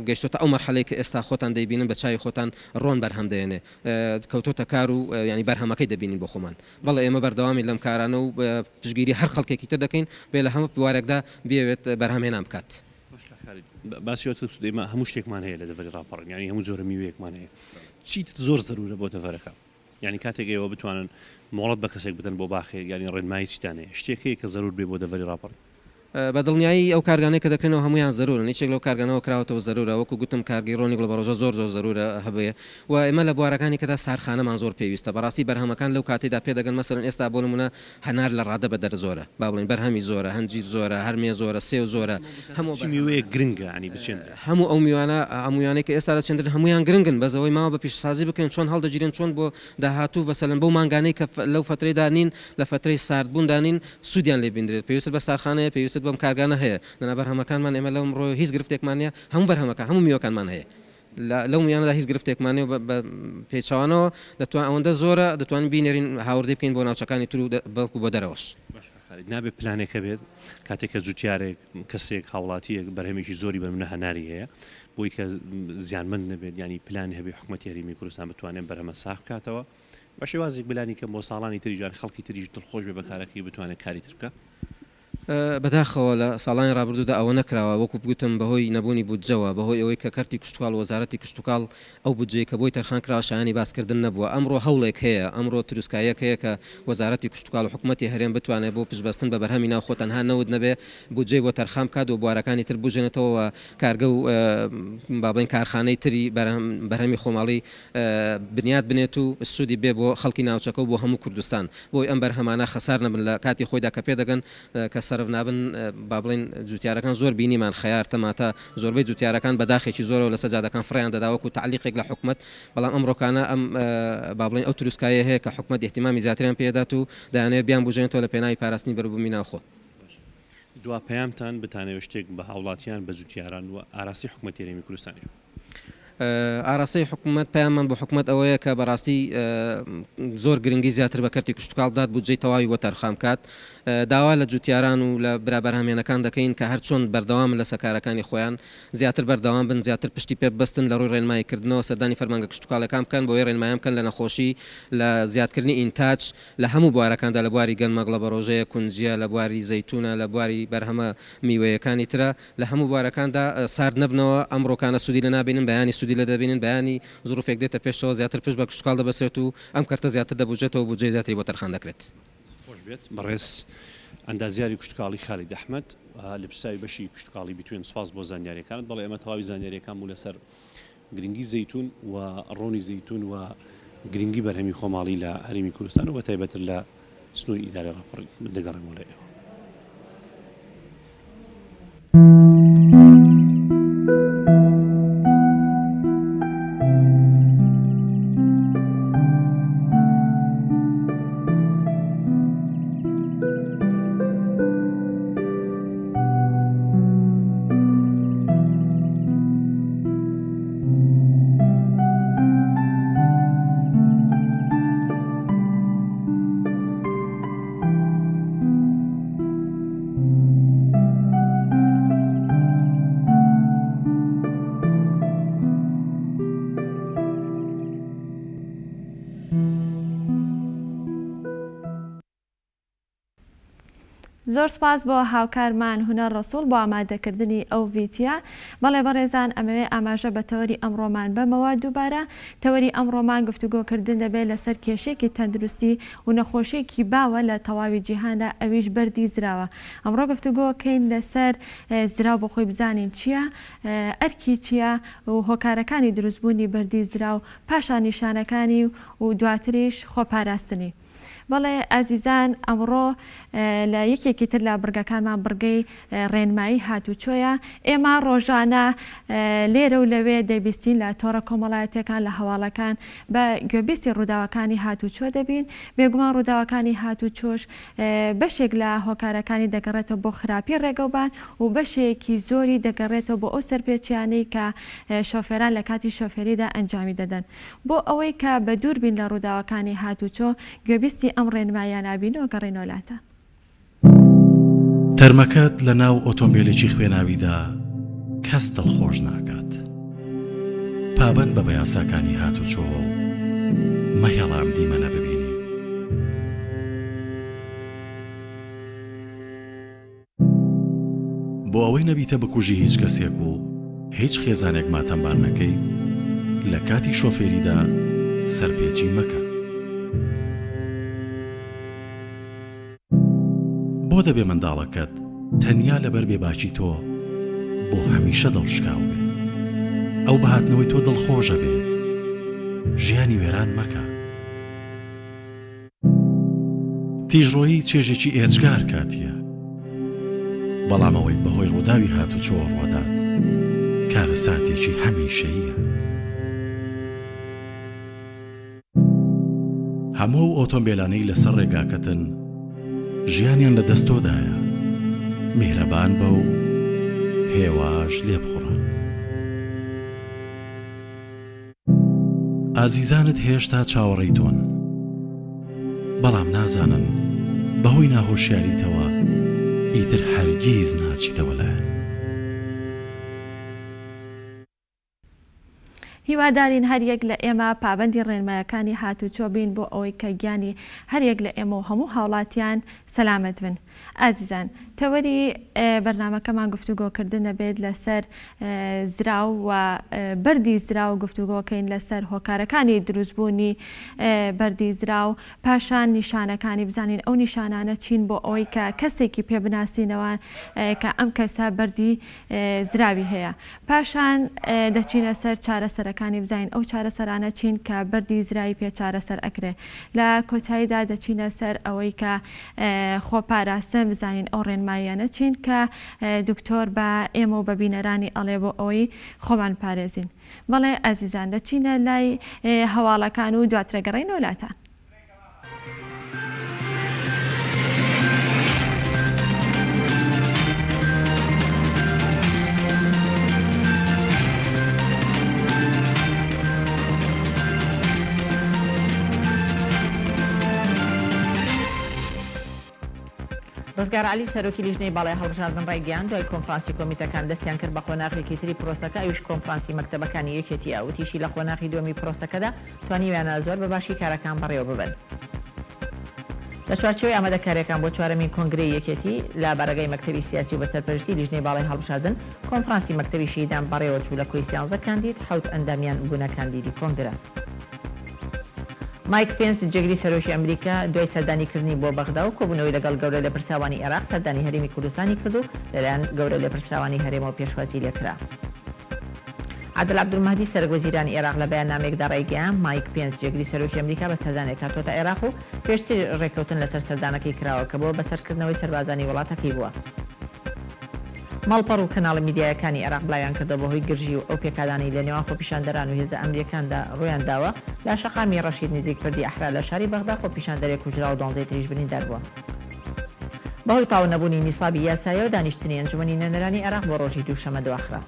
گەشتۆتە ئەو مەرحەلەی کە ئێستا خۆتان دەیبینن بە چاوی خۆتان ڕۆن بەرهەم دێنێ کەوتۆتە کار و ینی بەرهەمەکەی دەبینین بۆ خۆمان بەڵێ ئێمە بەردەوامی لەم کارانە و پشتگیری هەر خەڵکێکی تر دەکەین بێ لە هەموو بوارێکدا بێوێت بەرهەمهێنان بکات. باسیۆت ئێمە هەموو شتێکمان هەیە لە دەڤەری ڕاپەڕین ینی هەموو جۆرە میوەیەکمان هەیە چیت زۆر زەرورە بۆ دەڤەرەکە ینی کاتێک ئێوە بتوانن مۆڵەت بە کەسێک بدەن بۆ باخێ ینی ڕێنمایی چیتان هەیە شتێکەیە کە زەرور بێ بۆ دەڤەری ڕاپەڕین بەدڵنیایی ئەو کارگانەی کە دەکرێنەوە هەمویان زەرورن هیچێک لەو کارگانەوە کراوەتەوە زەرورە وەکو گوتم کارگەی ڕۆنی گوڵ بەڕۆژە زۆر زەرورە هەبێ و ئێمە لە بوارەکانی کەدا سارخانەمان زۆر پێویستە بەڕاستی بەرهەمەکان لەو کاتێدا پێدەگەن مەسەرەن ئێستا بۆ نمونە هەنار لە ڕادە بە دەر زۆرە با بڵین بەرهەمی زۆرە هەنجی زۆرە هەرمێ زۆرە سێو زۆرە هەموو میوەیە گرنگە عنی بچێن هەموو ئەو میوانە هەمویانەی کە ئێستا دەچێندن هەمویان گرنگن بەزەوەی ماوە بە پیشسازی بکەن چۆن هەڵدەگیرن چۆن بۆ داهاتوو بەسەلەن بەو مانگانەی کە لەو فترەیدا نین لە فترەی ساردبووندا نین سوودیان لێ بینرێت پێویست بە سارخانەیە پێویست بەم کارگانە هەیە بەرهەمەکانمان ئێمە لەم ڕۆ هیچ گرفتێکمان نیە هەموو بەرهەمەکان هەموو میوەکانمان هەیە لەو میانەدا هیچ گرفتێکمانێ بە پێچوانەوە دەتوان ئەوەندە زۆرە دەتوانین بینێرین هاوردی بکەین بۆ ناوچەکانی تر و بەڵکو بۆ دەرەوەش نابێت پلانێکە بێت کاتێککە جوتیارێک کەسێک هاوڵاتیەک بەرهەمێکی زۆری بە منە هەناری هەیە بۆی کە زیانمەند نەبێت ینی پلان هەبێ حکوومەتی هەرێمی کوردستان بتوانێت بەرهەمە ساغ بکاتەوە بە شێوازێک بلانی کە بۆ ساڵانی تریژان خەڵکی تریش دڵخۆش بێ بە کارەکەی بتوانێت کاری تر بکە بەداخەوە لە ساڵانی ڕابردوودا ئەوە نەکراوە وەکو بگوتم بەهۆی نەبوونی بودجەوە بەهۆی ئەوەی کە کارتی کشتتوکال وەزارەتی کشتتوکال ئەو بودجەی کە بۆی تەرخان کراوە شایانی باسکردن نەبووە ئەمڕۆ هەوڵێک هەیە ئەمڕۆ تروسکایەک هەیە کە وەزارەتی کشتتوکال و حکوومەتی هەرێم بتوانێت بۆ پشتبەستن بە بەرهەمی ناو خۆ تەنها نەود نەبێ بودجەی بۆ تەرخان بکات و بوارەکانی تر بژێنێتەوە کارگە و بابڵین کارخانەی تری بەرهەمی خۆماڵی بنیاد بنێت و سوودی بێ بۆ خەڵکی ناوچەکە و بۆ هەموو کوردستان بۆی ئەم بەرهەمانە خەسار نەبن لە کاتی خۆیدا کە پێدەگەن کە سەرف نابن با بڵین جوتیارەکان زۆر بینیمان خەیار تەماتە زۆربەی جوتیارەکان بەداخێکی زۆرەوە لە سەجادەکان فڕیان دەداوەکو تعلیقێک لە حکوومەت بەڵام ئەمڕۆکانە ئەم با بڵین ئەو تروسکایە هەیە کە حکوومەت احتیمامی زیاتریان پێدات و دایانەوێت بیان بژێنێتەوە لە پێناوی پاراستنی بەربوومی ناوخۆ دوا پەیامتان بتانەوە شتێک بە هاوڵاتیان بە جوتیاران و ئاراسی حکوومەتی هەرێمی کوردستانی ئاراسی حکوومەت پەیامان بۆ حکوومەت ئەوەیە کە بەڕاستی زۆر گرنگی زیاتر بە کەرتی کشتتوکالدات بودجەی تەواوی بۆ تەرخان کات داوا لە جوتیاران و لە برابەرهەمێنەکان دەکەین کە هەر چۆن بەردەوام لە سەکارەکانی خۆیان زیاتر بەردەوام بن زیاتر پشتی پێ بەستن لە ڕووی ڕێنماییکردنەوە سەردانی فەرمانگە کشتتوکالەکان بکەن بۆی ڕێنمایان بکەن لە نەخۆشی لە زیادکردنی ئینتاج لە هەموو بوارەکاندا لە بواری گەنمەگڵە بە ڕۆژەیە کونجە لە بواری زەیتونە لە بواری بەرهەمە میوەیەکانی ترە لە هەموو بوارەکاندا سارد نەبنەوە ئەمڕۆکانە سوودی لە نابینن بەیانی سوودی لە دەبینن بەیانی زروفێک دێتە پێشەوە زیاتر پشت بە کشتتوکال دەبەسرێت و ئەم کارتە زیاتر دەبوجێتەوە بودجەی زیاتری بۆ تەرخان دەکرێت بەڕێز ئەندازیاری کشتتوکاڵی خالید ئەحمەد لە پرساوی بەشی کشتتوکاڵی بتوێن سواز بۆ زانیاریەکانت بەڵێ ئەمە تەواوی زانیاریەکان بوو لەسەر گرنگی زەیتون و ڕۆنی زەیتون و گرنگی بەرهەمی خۆماڵی لە هەرێمی کوردستان و بە تایبەتر لە سنووری ئیدارە ڕاپەڕین دەگەڕێمەوە لە ئێوە زۆر سپاس بۆ هاوکارمان هونەر ڕەسوڵ بۆ ئامادەکردنی ئەو ڤیدیۆ بەڵێ بەڕێزان ئەمەوێ ئاماژە بە تەوەری ئەمڕۆمان بەمەوە دووبارە تەوەری ئەمڕۆمان گفتوگۆکردن دەبێت لەسەر کێشێکی تەندروستی و نەخۆشیێکی باوە لە تەواوی جیهاندا ئەویش بەردی زراوە ئەمڕۆ گفتوگۆکەین لەسەر زراو بۆ خۆی بزانین چییە ئەرکی چییە و هۆکارەکانی دروستبوونی بەردی زراو پاشان نیشانەکانی و دواتریش خۆپاراستنی بەڵێ ئازیزان ئەمڕۆ لە یەکێکی تر لە بڕگەکانمان بڕگەی ڕێنمایی هاتوچۆیە. ئێمە ڕۆژانە لێرە و لەوێ دەیبیستین لە تۆڕە کۆمەڵایەتەکان لە هەواڵەکان بە گوێبیستی ڕووداوەکانی هاتوچۆ دەبین. بێگومان ڕووداوەکانی هاتوچۆش بەشێک لە هۆکارەکانی دەگەڕێتەوە بۆ خراپی ڕێگەوبان و بەشێکی زۆری دەگەڕێتەوە بۆ ئەو سەرپێچیانەی کە شۆفێران لە کاتی شۆفێریدا ئەنجامی دەدەن. بۆ ئەوەی کە بە دوور بین لە ڕووداوەکانی هاتوچۆ گوێبیستی ئەم ڕێنماییان نابینەوە گەڕێنەوەلاتە. تەرمەکەت لە ناو ئۆتۆمبیلێکی خوێناویدا کەس دڵخۆش ناکات. پابەند بە یاساکانی هاتوچۆوە و مەهێڵام دیمەنە ببینین. بۆ ئەوەی نەبیتە بکوژی هیچ کەسێک و هیچ خێزانێک ماتەمبار نەکەی لە کاتی شۆفێریدا سەرپێچی مەکە. بۆ دەبێ منداڵەکەت تەنیا لەبەر بێباکی تۆ بۆ هەمیشە دڵشکاو بێ. ئەو بەهاتنەوەی تۆ دڵخۆشە بێت. ژیانی وێران مەکە. تیژڕۆیی چێژێکی ئێجگار کاتیە. بەڵام ئەوەی بەهۆی ڕووداوی هاتوچۆ ڕوادات کارە ساتێکی هەمیشەییە. هەموو ئۆتۆمبیلانەی لەسەر ڕێگاکەتن ژیانیان لە دەستۆدایە. میهرەبان بە و هێواش لێ بخوڕە. ئازیزانت هێشتا چاوەڕێی تۆن، بەڵام نازانن بەهۆی ناهۆشیاریتەوە ئیتر هەرگیز ناچیتەوە لایەن. هیوادارین هەریەک لە ئێمە پابەندی ڕێنمایەکانی هاتوچۆ بین بۆ ئەوەی کە گیانی هەریەک لە ئێمە و هەموو هاوڵاتیان سەلامەت بن. ئازیزان تەوەری بەرنامەکەمان گفتوگۆکردن دەبێت لەسەر زراو و بەردی زراو گفتوگۆکەین لەسەر هۆکارەکانی دروستبوونی بەردی زراو، پاشان نیشانەکانی بزانین ئەو نیشانانە چین بۆ ئەوەی کە کەسێکی پێ بناسینەوە کە ئەم کەسە بەردی زراوی هەیە. پاشان دەچینە سەر چارەسەرەکانی بزانین ئەو چارەسەرانە چین کە بەردی زراوی پێ چارەسەر ئەکرێ. لە کۆتاییدا دەچینە سەر ئەوەی کە خۆپاراستن بزانین ئەو ڕێنماییانە چین کە دکتۆر بە ئێمە و بە بینەرانی ئەڵێ بۆ ئەوەی خۆمان پارێزین. بەڵێ ئازیزان دەچینە لای هەواڵەکان و دواترەگەڕین وڵاتان. ڕزگار علی سەرۆکی لیژنەی باڵای هەڵبژاردن ڕێگەیان دوای کۆنفرانسی کۆمیتەکان دەستیان کرد بە خۆناغێکی تری پرۆسەکە، ئەویش کۆنفرانسی مەکتەبەکانی یەکێتی ئاوتیشی لە خۆناغی دووەمی پرۆسەکەدا توانیویانە زۆر بە باشی کارەکان بەڕێوە ببن. لە چوارچەوەی ئامادەکاریەکان بۆ چوارەمین کۆنگرەی یەکێتی لە بارگای مەکتەبی سیاسی و بەسەرپەرشتی لیژنەی باڵای هەڵبژاردن کۆنفرانسی مەکتەبی شیدان بەڕێوە چوو لە کۆی 13 کاندید 7 ئەندامیان بوونە کاندیدی کۆنگرە. مایک پێنس جێگری سەرۆکی ئەمریکا دوای سەردانیکردنی بۆ بەغدا و کۆبوونەوەی لەگەڵ گەورە لە پرساوانی عێراق سەردانی هەرێمی کوردستانی کرد و لەلایەن گەورە لە پرساوانی هەرێمەوە پێشواسی لێکرا. عادل عەبدولمەهدی سەرۆکوەزیرانی عێراق لە بەیاننامەیەکدا ڕێگەیان مایک پێنس جێگری سەرۆکی ئەمریکا بە سەردانێک هاتۆتە عێراق و پێشتر ڕێککەوتن لەسەر سەردانەکەی کراوە کە بۆ بەسەرکردنەوەی سەربازانی وڵاتەکەی بووە. ماڵپەڕ و کەناڵە میدیایەکانی عێراق بڵاویان کردە بەهۆی گرژی و ئەو پێکادانی لە نێوان خۆپیشاندەران و هێزە ئەمریکاندا ڕوویان داوە لە شەقامی ڕەشید نزیک پردی ئەحرا لە شاری بەغدا خۆپیشاندەرێک کوژرا و 12 تریش بریندار بووە. بەهۆی تاو نەبوونی نیسابی یاسایە و دانیشتنی ئەنجومەنی نەنەرانی عێراق بۆ ڕۆژی دووشەمە دواخرا.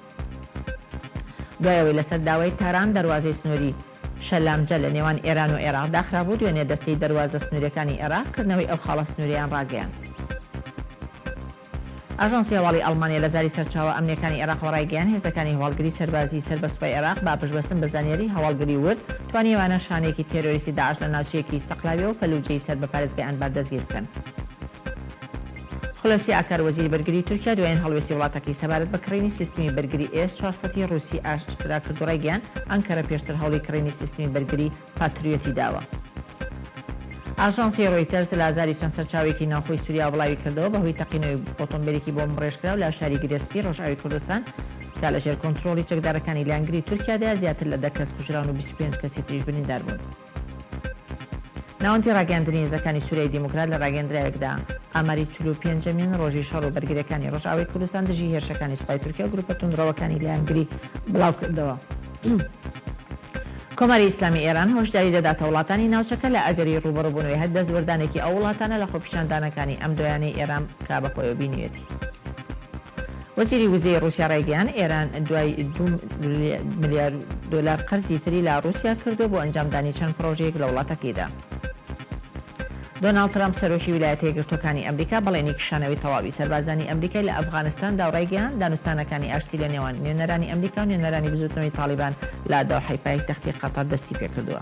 دوایەوەی لەسەر داوای تاران دەروازەی سنووری شەلامجە لە نێوان ئێران و عێراق داخرا بوو، دوێنێ دەستەی دەروازە سنووریەکانی عێراق کردنەوەی ئەو خاڵە سنووریان ڕاگەیان. ئاژانسی هەواڵی ئەڵمانیا لە زاری سەرچاوە ئەمنیەکانی عێراق ڕایگەیان هێزەکانی هەواڵگری سەربازی سەربەسوپای عێراق با پشتبەستن بە زانیاری هەواڵگری ورد توانیوانە شانێکی تێرۆریستی داعش لە ناوچەیەکی سەقلاوی و فەلوجەی سەر بە پارێزگای ئەنبار دەستگیر بکەن. خولەسی ئاکار وەزیری بەرگری تورکیا دوایین هەڵوێستی وڵاتەکەی سەبارەت بە کڕینی سیستمی بەرگری S400 ڕووسی ئاشکرا کرد و ڕایگەیان ئەنکەرە پێشتر هەوڵی کڕینی سیستمی بەرگری پاتریۆتی داوە. ئاژانسی ڕۆیتەرز لە ئازاری چەند سەرچاوێکی ناوخۆی سووریا بڵاوی کردەوە بەهۆی تەقینەوەی ئۆتۆمبیلێکی بۆ ڕێژکراو لە شاری گرێسپی ڕۆژئاوی کوردستان کە لە ژێر کۆنتڕۆڵی چەکدارەکانی لایەنگری تورکیادا زیاتر لە 10 کەس کوژراون و 25 کەسی تریش بریندار بوون. ناوەندی ڕاگەاندنی هێزەکانی سوورەی دیموکرات لە ڕاگەاندرایەکدا ئاماری 45مین ڕۆژی شەڕ و بەرگریەکانی ڕۆژئاوای کوردستان دژی هێرشەکانی سوپای تورکیا و گروپە توندڕەوەکانی لایەنگری بڵاو کردەوە. کۆماری ئیسلامی ئێران هۆشداری دەداتە وڵاتانی ناوچەکە لە ئەگەری ڕوبەڕووبوونەوەی هەر دەستوەردانێکی ئەو وڵاتانە لە خۆپیشاندانەکانی ئەم دۆیانەی ئێران کا بەخۆیەوە بینوێتی. وەزیری وزەی رووسیا ڕێگەیان ئێران دوای 2 ملیار دلار قەرزی تری لە رووسیا کردو بۆ ئەنجامدانی چەند پرۆژەیەک لە وڵاتەکەیدا. دۆناڵد ترامپ سەرۆکی ویلایەتە یەکگرتووەکانی ئەمریکا بەڵێنی کشانەوەی تەواوی سەربازانی ئەمریکای لە ئەفغانستاندا و ڕێگەیان دانوستانەکانی ئاشتی لە نێوان نوێنەرانی ئەمریکا و نوێنەرانی بزوتنەوەی تاڵیبان لە دۆحەی پایتەختی قەتەر دەستی پێکردووە.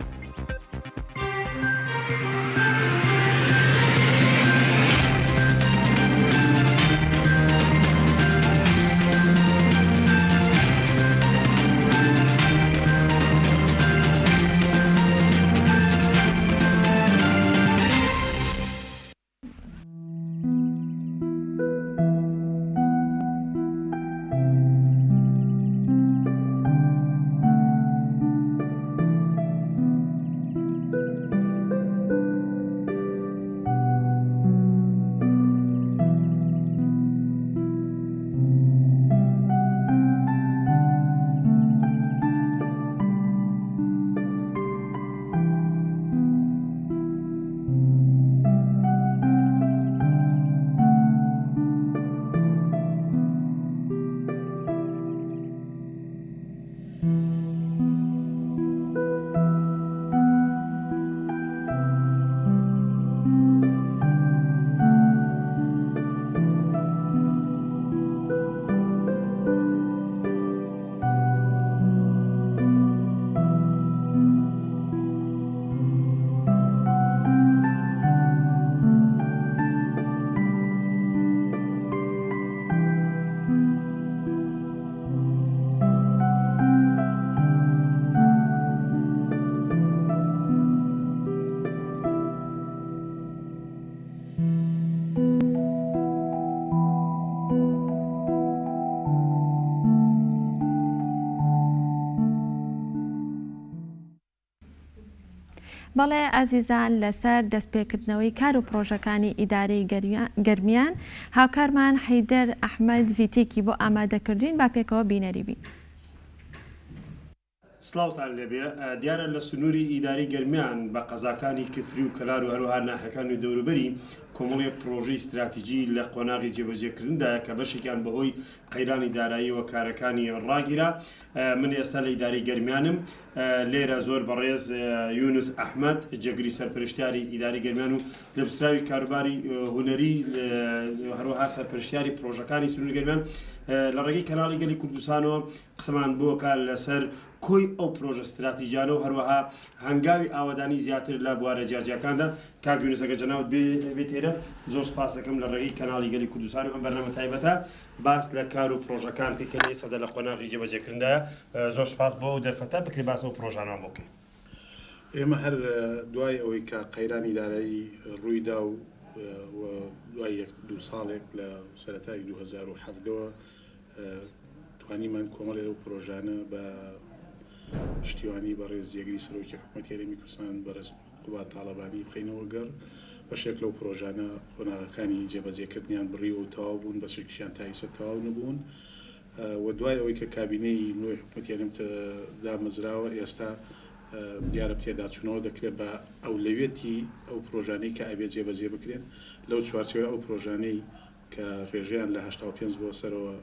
بەڵێ ئازیزان لەسەر دەستپێکردنەوەی کار و پرۆژەکانی ئیدارەی گەرمیان هاوکارمان حەیدەر ئەحمەد ڤیتێکی بۆ ئامادەکردین با پێکەوە بینەری بین. سلااوتان لێبێ دیارە لە سنووری ئیداری گەرمیان بە قەزاکانی کفری و کەلار و هەروها ناحەکان و دەوروبەری کۆمەڵی پرۆژەی استراتیژی لە قۆناغی جێبەجێکردندایە کە بەشێکیان بەهۆی قەیرانی دارایی و کارەکانی ڕاگیرا. من ئێستا لە ئیداری گەرمیانم لێرە زۆر بەڕێز یونس ئەحمەد جێگری سەرپەرشتیاری ئیداری گەرمیان و لە بسراوی کاروباری هونەری هەروەها سەرپەرشتیاری پرۆژەکانی سنووری گەرمیان لە ڕێگەی کەناڵی گەلی کوردستانەوە قسەمان بۆ کار لەسەر کۆی ئەو پرۆژە استراتیژیانە و هەروەها هەنگاوی ئاوادانی زیاتر لە بوارە جیاجیەکاندا. کاک یونسەکە جەناوت بێت ئێرە زۆر سپاس دەکەم لە ڕێگەی کەناڵی گەلی کوردستان و ئەم بەرنامە تایبەتە باس لە کار و پرۆژەکان پێکردنی سەدە لە قۆناغی جێبەجێکردندایە. زۆر سپاس بۆ ئەو دەرفەتە بکری باس ئەو پرۆژانەوە بۆکەین. ئێمە هەر دوای ئەوەی کە قەیرانی دارایی ڕوویدا و دوای 1-2 ساڵێک لە سەرەتای 2007ەوە توانیمان کۆمەڵێ ئەو پرۆژانە بە پشتیوانی بەڕێز جێگری سەرۆکی حکوومەتی هەرێمی کوردستان بەڕێز قوبات تاڵەبانی بخەینەوە گەڕ بەشێک لەو پرۆژانە قۆناغەکانی جێبەجێکردنیان بڕی و تەواو بوون بەشێکیان تایسە تەواو نەبوون و دوای ئەوەی کە کابینەی نوێی حکوومەتی هەرێم دامەزراوە ئێستا دیارە پێداچوونەوە دەکرێت بە ئەولەوێتی ئەو پرۆژانەی کە ئەبێت جێبەجێ بکرێن لەو چوارچەوەی ئەو پرۆژانەی کە ڕێژیان لە 85 بۆ سەرەوە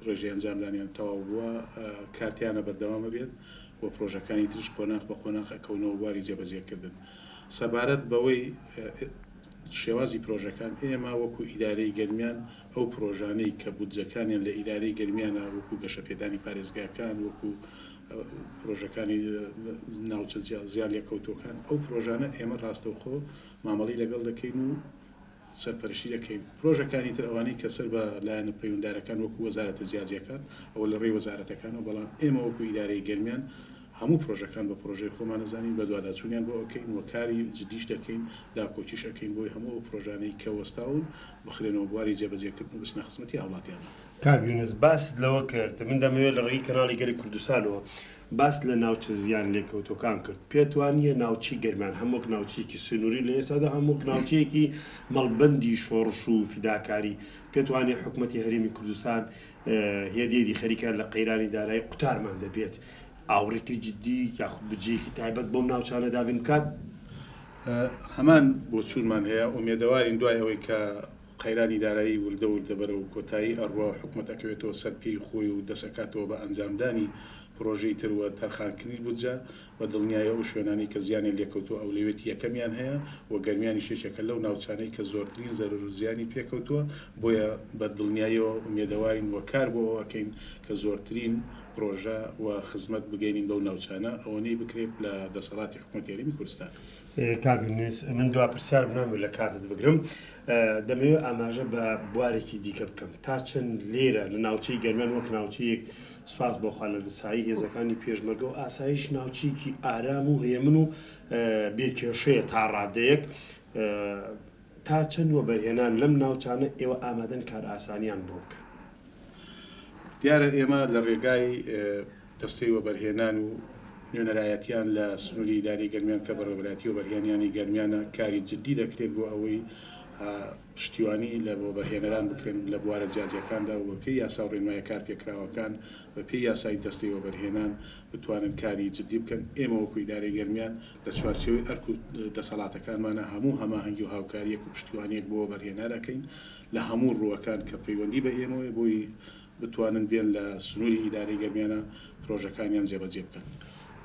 ڕێژی ئەنجامدانیان تەواو بووە کارتیانە بەردەوامە بێت بۆ پرۆژەکانی ترش قۆناغ بە قۆناغ ئەکەونەوە بواری جێبەجێکردن. سەبارەت بەوەی شێوازی پرۆژەکان ئێمە وەکو ئیدارەی گەرمیان ئەو پرۆژانەی کە بودجەکانیان لە ئیدارەی گەرمیانە وەکو گەشەپێدانی پارێزگاکان وەکو پرۆژەکانی ناوچە زیان لێکەوتوەکان ئەو پرۆژانە ئێمە ڕاستەوخۆ مامەڵی لەگەڵ دەکەین و سەرپەرشتی دەکەین. پرۆژەکانی تر ئەوانەی کە سەر بە لایەنە پەیوەنددارەکان وەکو وەزارەتە جیاجیەکان ئەوە لە ڕێی وەزارەتەکانەوە بەڵام ئێمە وەکو ئیدارەی گەرمیان هەموو پرۆژەکان بە پرۆژەی خۆمان نەزانین بە دوواداچوونیان بۆ ئەوکەین و کاری جدیش دەکەین لاکۆکیش ئەەکەین بۆی هەموو پرۆژانەی کە وەستاون بخرێنەوە بواری جێبەجێکردن و بچنە خزمەتی هاوڵاتیان. کاگوونس باست لەوە کرد من دەمەوێت لە ڕێی کەناڵی گەلی کوردستانەوە باست لە ناوچە زیان لێکەوتەکان کرد پێتوانیە ناوچی گەرمیان هەمووک ناوچێکی سنووری لە ئێستادا هەمووک ناوچەیەکی مەڵبەندی شۆڕش و فیداکاری پێتوانێت حکوومەتی هەرێمی کوردستان هێدێدی خەریکە لە قەیرانی دارایی قوتارمان دەبێت ئاوڕێتی جددی یاخود بجێکی تایبەت بۆم ناوچانە دابین بکات هەمان بۆ چونمان هەیە ئومێدەوارین دوای ئەوەی کە قەیرانی دارایی وردە بەرە و کۆتایی ئەڕوا حکوومەتەکەوێتەوە سەر پێی خۆی و دەسەکاتەوە بە ئەنجامدانی پرۆژەی تروە تەرخانکردنی بودجە بە دڵنیایە و شوێنانی کە زیانی لێکەوتووە ئەو لەوێتی یەکەمیان هەیە و گەرمیانی شێشەکە لەو ناوچانەی کە زۆرترین زەرر و زیانی پێکەوتووە بۆیە بە دڵنیایەوە ئومێدەوارین وە کار بۆ ئەوەکەین کە زۆرترین پرۆژە و خزمەت بگەینین بەو ناوچانە ئەوەنەی بکرێت لە دەسەڵاتی حکوومەتی هەرێمی کوردستان. کاگنس من دوا پرسیار بنامێت لە کاتت بگرم دەمەوێت ئاماژە بە بوارێکی دیکە بکەم تا چەند لێرە لە ناوچەی گەرمیان وەک ناوچەیەک سوپاس بۆخوا لە نسایی هێزەکانی پێشمەرگە و ئاسایش ناوچێکی ئارام و هەیەمن و بێکێشەیە تا ڕادەیەک تا چەند وەبەرهێنان لەم ناوچانە ئێوە ئامادەن کار ئاسانیان بۆ بکەن. دیارە ئێمە لە ڕێگای دەستەی وەبەرهێنان و نوێنەرایەتیان لە سنووری ئیداری گەرمیان کە بەڕێوەبەتی و بەرهێنیانی گەرمیانە کاری جددی دەکرێت بۆ ئەوەی پشتیوانی لە بۆ بەرهێنەران بکرێن لە بوارە جیاجەکاندا و بەپێی یاسا و ڕێنمایە کار پێکراوەکان بەپێی یاسای دەستەی وەبەرهێنان بتوانن کاری جددی بکەن. ئێمە وەکو ئیدارەی گەرمیان لە چوارچێوەی ئەرک و دەسەڵاتەکانمانە هەموو هەماهەنگی و هاوکاریەک و پشتیوانیەک بۆ بەرهێنەرەکەین لە هەموو ڕووەکان کە پەیوەندی بە ئێمەوە بۆی بتوانن بێن لە سنووری ئیدارەی گەرمیانە پرۆژەکانیان جێبەجێ بکەن.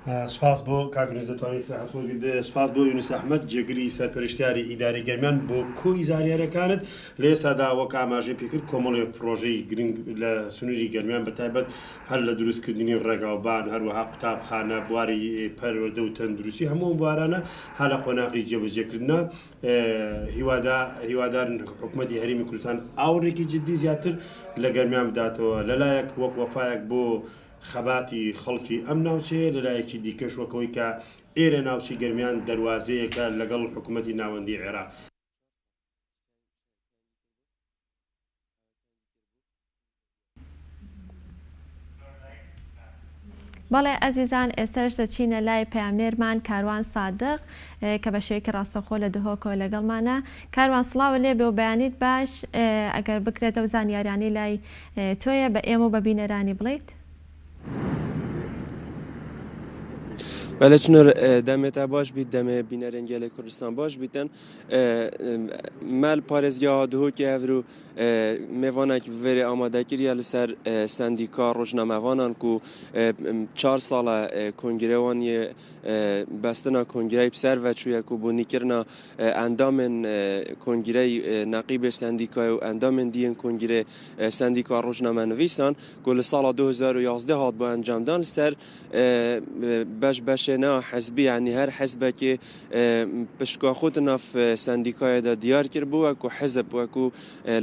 سپاس بۆ کاگنس دەتوانیت سپاس بۆ یونس ئەحمەد جێگری سەرپەرشتیاری ئیداری گەرمیان بۆ کۆی زانیاریەکانت لە ئێستادا وەک ئاماژەی پێکرد کۆمەڵێک پرۆژەی گرنگ لە سنووری گەرمیان بەتایبەت هەر لە دروستکردنی ڕێگاوبان هەروەها قوتابخانە بواری پەروەردە و تەندروستی هەموو بوارانە هەر لە قۆناغی جێبەجێکردنە هیوادارن حکوومەتی هەرێمی کوردستان ئاوڕێکی جددی زیاتر لە گەرمیان بداتەوە لەلایەک وەک وەفایەک بۆ خەباتی خەڵکی ئەم ناوچەیە لەلایەکی دیکەش وەکەوەی کە ئێرە ناوچی گەرمیان دەواازەیەکە لەگەڵ حکوومەتی ناوەندی عێراق. بەڵێ ئەزیزان ئێستاش دەچینە لای پەیامنێرمان کاروان سادق کە بە شێوەیەکی ڕاستەخۆ لە دهۆکەوە لەگەڵمانە. کاروان سڵاوە لێ بێ و بەیانیت باش ئەگەر بکرێتەوە زانیاریانی لای تۆیە بە ئێمە و بە بینەرانی بڵیت. بەلە چنۆر دەمێتە باش بیت دەمێ بینەرێن گەلێ کوردستان باش بیتن مەل پارێزگا دهۆکی هەڤر و میوانێک وێرێ ئامادەکریە لەسەر سندیکا ڕۆژنامەوانان و 4 ساڵە کۆنگرێوانی بەستنە کۆنگرەی پسەر وەچوویەک و بوونیکردنە ئەندامên کۆنگرەی نەقیبێ سندیکای و ئەندامên دیên کۆنگرێ سندیکا ڕۆژنامەنویسان و لە ساڵا 2011 هات بۆ ئەنجامدان لەسەر بەشێنە حەزبی یعنی هەر حەزبێکی پشتگا خۆت ناف سندیکایەدا دیار کردبوو وەکو حەزب وەکو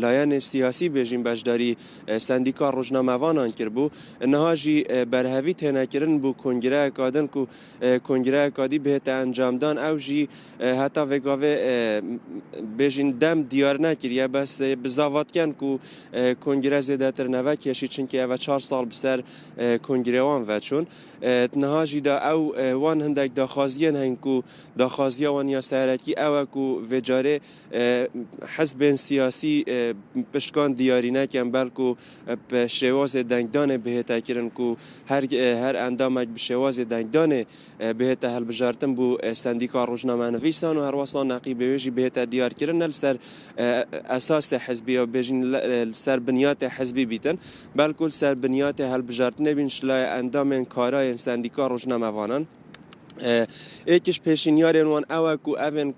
لایەنێ سیاسی بێژین بەشداری سندیکا ڕۆژنامەوانان کردبوو نەهاژی بەرهەوی تێنەکردن بوو کۆنگرەیەکادن و کۆنگرەیەکادی بهێتە ئەنجامدان ئەو ژی هەتا vێگاوێ بێژین دەم دیار نەکردیە بەس بزاواتکەن و کۆنگرە زێدەتر نەوە کێشی چونکە ئەوە 4 ساڵ بسەر کۆنگرێوان ڤەچوون نەهاژیدا ئەو وان هەندێک داخوازیان هەن و داخوازیەوان یاسایەرەکی ئەوەک و vێجارێ حەزبên سیاسی پشتکان دیاری نەکەن بەڵکو بە شێوازێ دەنگدانێ بهێتەکردن و هەر ئەندامێک بە شێوازێ دەنگدانێ بهێتە هەڵبژارتن بوو سندیکا ڕۆژنامەنویسان و هەروەسا نەقیبێژی بهێتە دیارکردن لەسەر ئەساسێ حەزبی و بێژین لەسەر بنیاتێ حەزبی بیتن بەڵکو لەسەر بنیاتێ هەڵبژارتنێ بین شلای ئەندامێن کارایên سندیکا ڕۆژنامەوانان ایکش پیشینیارین وان اوه کو اوین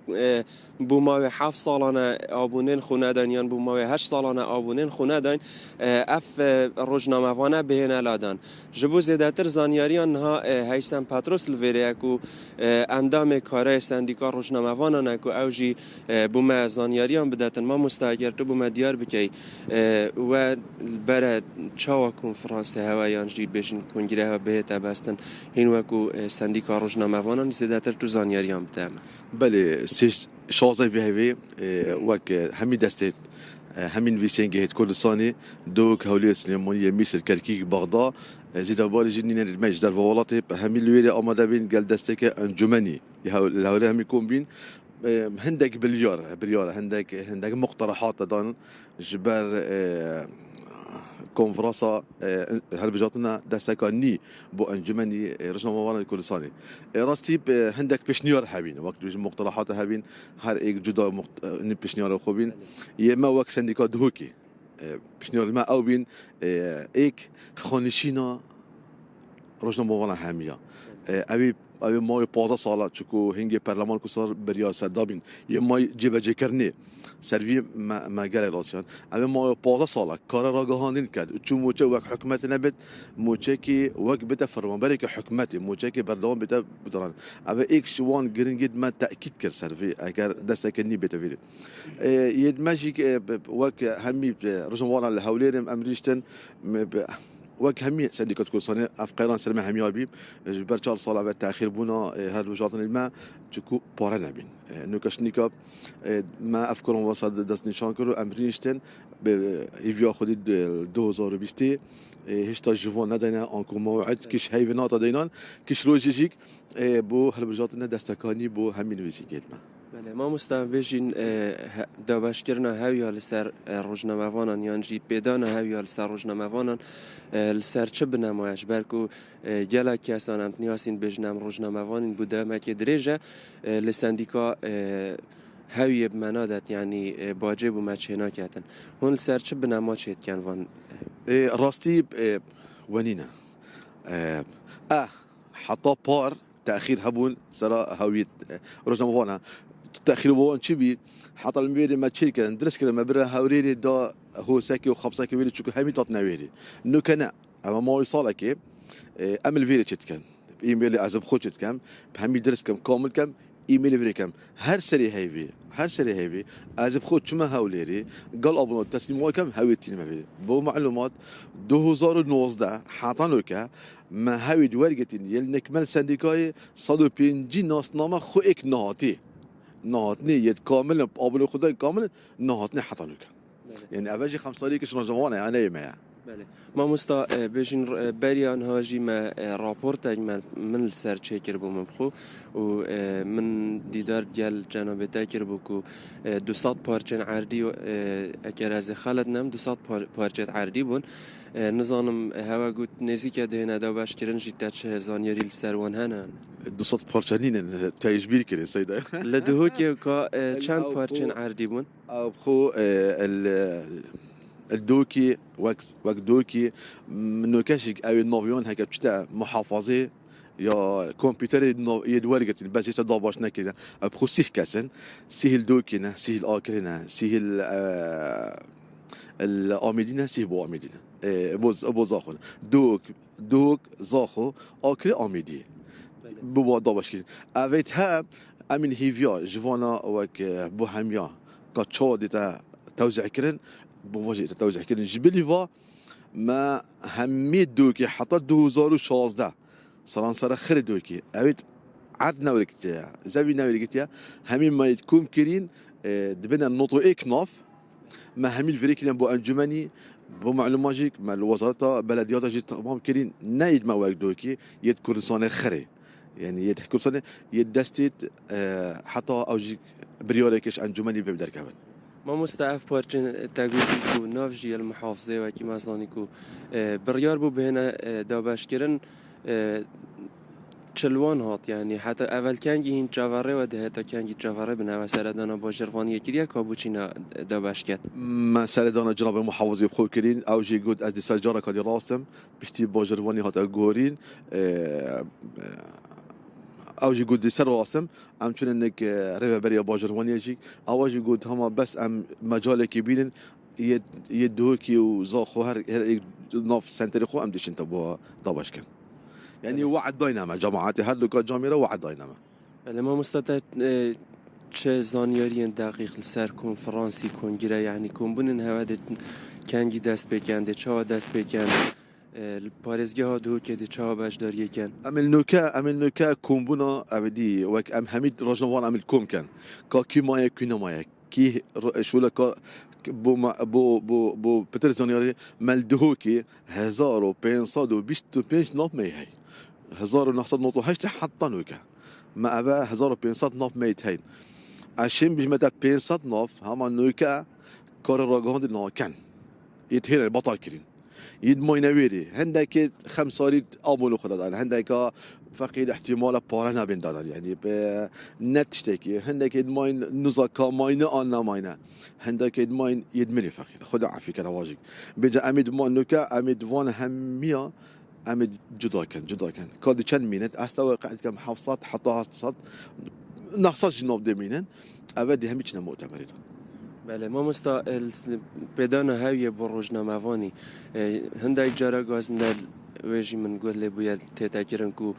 بو ماوی 7 سالانه آبونین خونه دان یان بو ماوی 8 سالانه آبونین خونه دان اف روزنامه وانه بهین الادان جبو زیادتر زانیاریان ها هیستن پاتروس الویریا کو اندام کاره سندیکا روزنامه وانه کو اوجی بو ما زانیاریان بداتن ما مستاجر تو بو ما دیار بکی و برای چاوا کنفرانس هوایان جدید بشین کنگره ها بهت باستن هین وکو سندیکا روزنامه وانه زیادتر تو زانیاریان بدم. بله سیش شازه ویهوی وک همی دسته همین ویسنگه هت کردستانی دو کهولی سلیمانی میسر کرکی بغداد زیدا باری جنین المج در ولات همین لویری آماده بین گل دسته که انجمنی الهولی همی کون بین هندك بليار هندك مقترحات دان جبر كونفرانسا هالبجاتنا دستكاني بو انجمني رجنا موارد الكردستاني راستي هندك بشنيار هابين وقت مقترحات هابين هر ايك جدا بشنيار خوبين يما وقت سنديكا دهوكي بشنيار ما او بين ايك خانشينا رجنا موارد هاميا ابي مای 15 ساله چکو هنگی پارلمان کو سر بریا سردابین یه مای جبهه کرنی سروی مجال راسیان اما مای 15 ساله کار را گهاندین کرد چون موچه وقت حکومت نبود موچه کی وقت بده فرمان بری که حکومتی موچه کی بردوام بده بدران اما ایک شوان گرینگید ما تاکید کرد سروی اگر دست کنی بده ویل ید ماجیک وقت همی رجوان الهولیم امریشتن وك همي سنديكات كردستان افقيران سلمه هميابي بر 4 سال بعد تاخير بونا هاد وجاتن الماء تشكو بارنا بين نوكاشنيكا ما افكارهم وصل دست نشان كرو امرينشتن ايفيا خدي 2020 هیچ تا جوان ندینا آنکو موعد کش حیوانات دینان کش لوجیک بو هالبجات نه دستکانی بو همین ویسی گیدم. بله ما مستعدیم دابش کردن هویج لسر روزنامه وانان یعنی پیدان هویج لسر روزنامه وانان لسر چه بنمایش برکو جلا کسان هم نیازین بجنم روزنامه وانین بوده مکه درجه لسندیکا هویج بمنادت یعنی باجب و مچهنا کردن هون لسر چه بنمایش هست وان راستی ونینا حتی پار تأخير هبون سرا هويت روزنامه وانا تأخير وان شبي حتى المبير ما تشيكا ندرس كلام برا هوريري دا هو ساكي وخبساكي ويري تشوكو همي تطنا ويري نو كنا اما ما يصالك امل فيري تشتكن ايميل عزب خو تشتكن بهمي درس كم كامل كم ايميل فيري كم هر سري هيفي عزب خو شما هوليري قال ابو تسليم كم هويتي ما فيري بو معلومات 2019 حاطنوكا ما هويد ورقتين يل نكمل سنديكاي 150 ناسنامه خو اك نهاتني يد كامل ابو خدا كامل نهاتني حاطنوكا يعني اباجي 5 سالي كش رجوانه يعني ما بله ما مستا بيجين بريان هاجي ما رابورت من السر تشيكر بو مبخو و من دیدار جل جناب تاکر بکو 200 پارچه عردی اگر از خالد نم 200 پارچه عردی بون نظام هوا گوت نزیک دهنه دا باش کرن جیت چه زانیاری لسروان هنن 200 پارچه نین تایجبیر کنی سیده لدهو که چند پارچه عردی بون خو الدوكي وقت دوكي منو كاشك او النوفيون هكا بتاع محافظه يا كمبيوتر يدورقت بس يتضابش نكده بخو سيه كاسن سيه الدوكينا سيه الاكرنا سيه الاميدينا سيه بو اميدينا بو زاخون دوك زاخو اكري اميدي بو ضابش كده افيتها امين هيفيا جوانا وك بو هميا كاتشو ديتا توزع كرن بوجه توزيع كرن جبلي فا ما همي دوكي حتى 2016 صار خير دوكي اويت عاد نوركتيا زاوي نوركتيا همي ما يكون كرين دبنا نوطو اكناف ما همي الفريكين بو انجمني بو معلوماتيك مع الوزاره بلديات جيت تمام كرين نايد ما واك دوكي يد كردستان خري يعني يد كردستان يد دستيت حتى اوجيك بريوليكش انجمني ببدر كمان ما مستعف پارچن تاگویی کو نافجی المحافظه و کی مثلا کو بریار بو بهنا دابش کردن چلوان هات يعني حتى اول كان هين جواره و ده تا كان جواره بنا سردانا باجروانی کریه کابوچینا دابش کرد ما سردانا جناب محافظه بخو کرین او جي گود از سجاره کادی راستم بشتی باجروانی هات گورین اوجي قد سر راسم ام چون انك ريفا بريا باجروانيا جي اوجي قد هما بس ام مجالك بينن يدوكي وزاخو هر نوف سنتر خو ام ديش انت بو ضبش كان يعني وعد داينامه جماعاتي هر لوكا جاميرا وعد داينامه لما مستطيع چه زانیاری دقیق لسر کنفرانسی کنگره یعنی کنبونن هوادت کنگی دست بکنده چه دست بکنده پارێزگە ها دوو کێ چاوە باشداریەکەن ئەمل نوکە کۆمبوونا ئەودی وەک ئەم هەمید ڕۆژنەوان ئەمل کۆمکەن کاکی مایە کوینەمایە کی شولەکە بۆ پتر زانیاری مەلدهۆکی 1525 ناف هەی 1998 حتا نوکە ما ئەvە 1500 ناف هەین ئەشێن بژمەتە 500 ناف هەمان نوکە کارە ڕاگەهاندی ناکەن یتهێنە بەتاڵ کردین يد موينويري هندك خمساري أبولو خدادان هندك فقيد احتمال بارنا بين دادان يعني بنتشتكي هندك يد موين نزاكا ماينة أنا ماينة هندك يد موين يدمني فقير خد عافي كنا واجيك بيجا أميد موين نوكا أميد فان همية أميد جدا كان كادي كان مينت أستوى قاعد كم حفصات حطها صد نحصل جنوب دمينن أبدي همي كنا مؤتمرين بله ما مستا بدان هاویه با روزنامه‌وانی هندای جارا گازندل ویژی من گله باید تأکیدن کو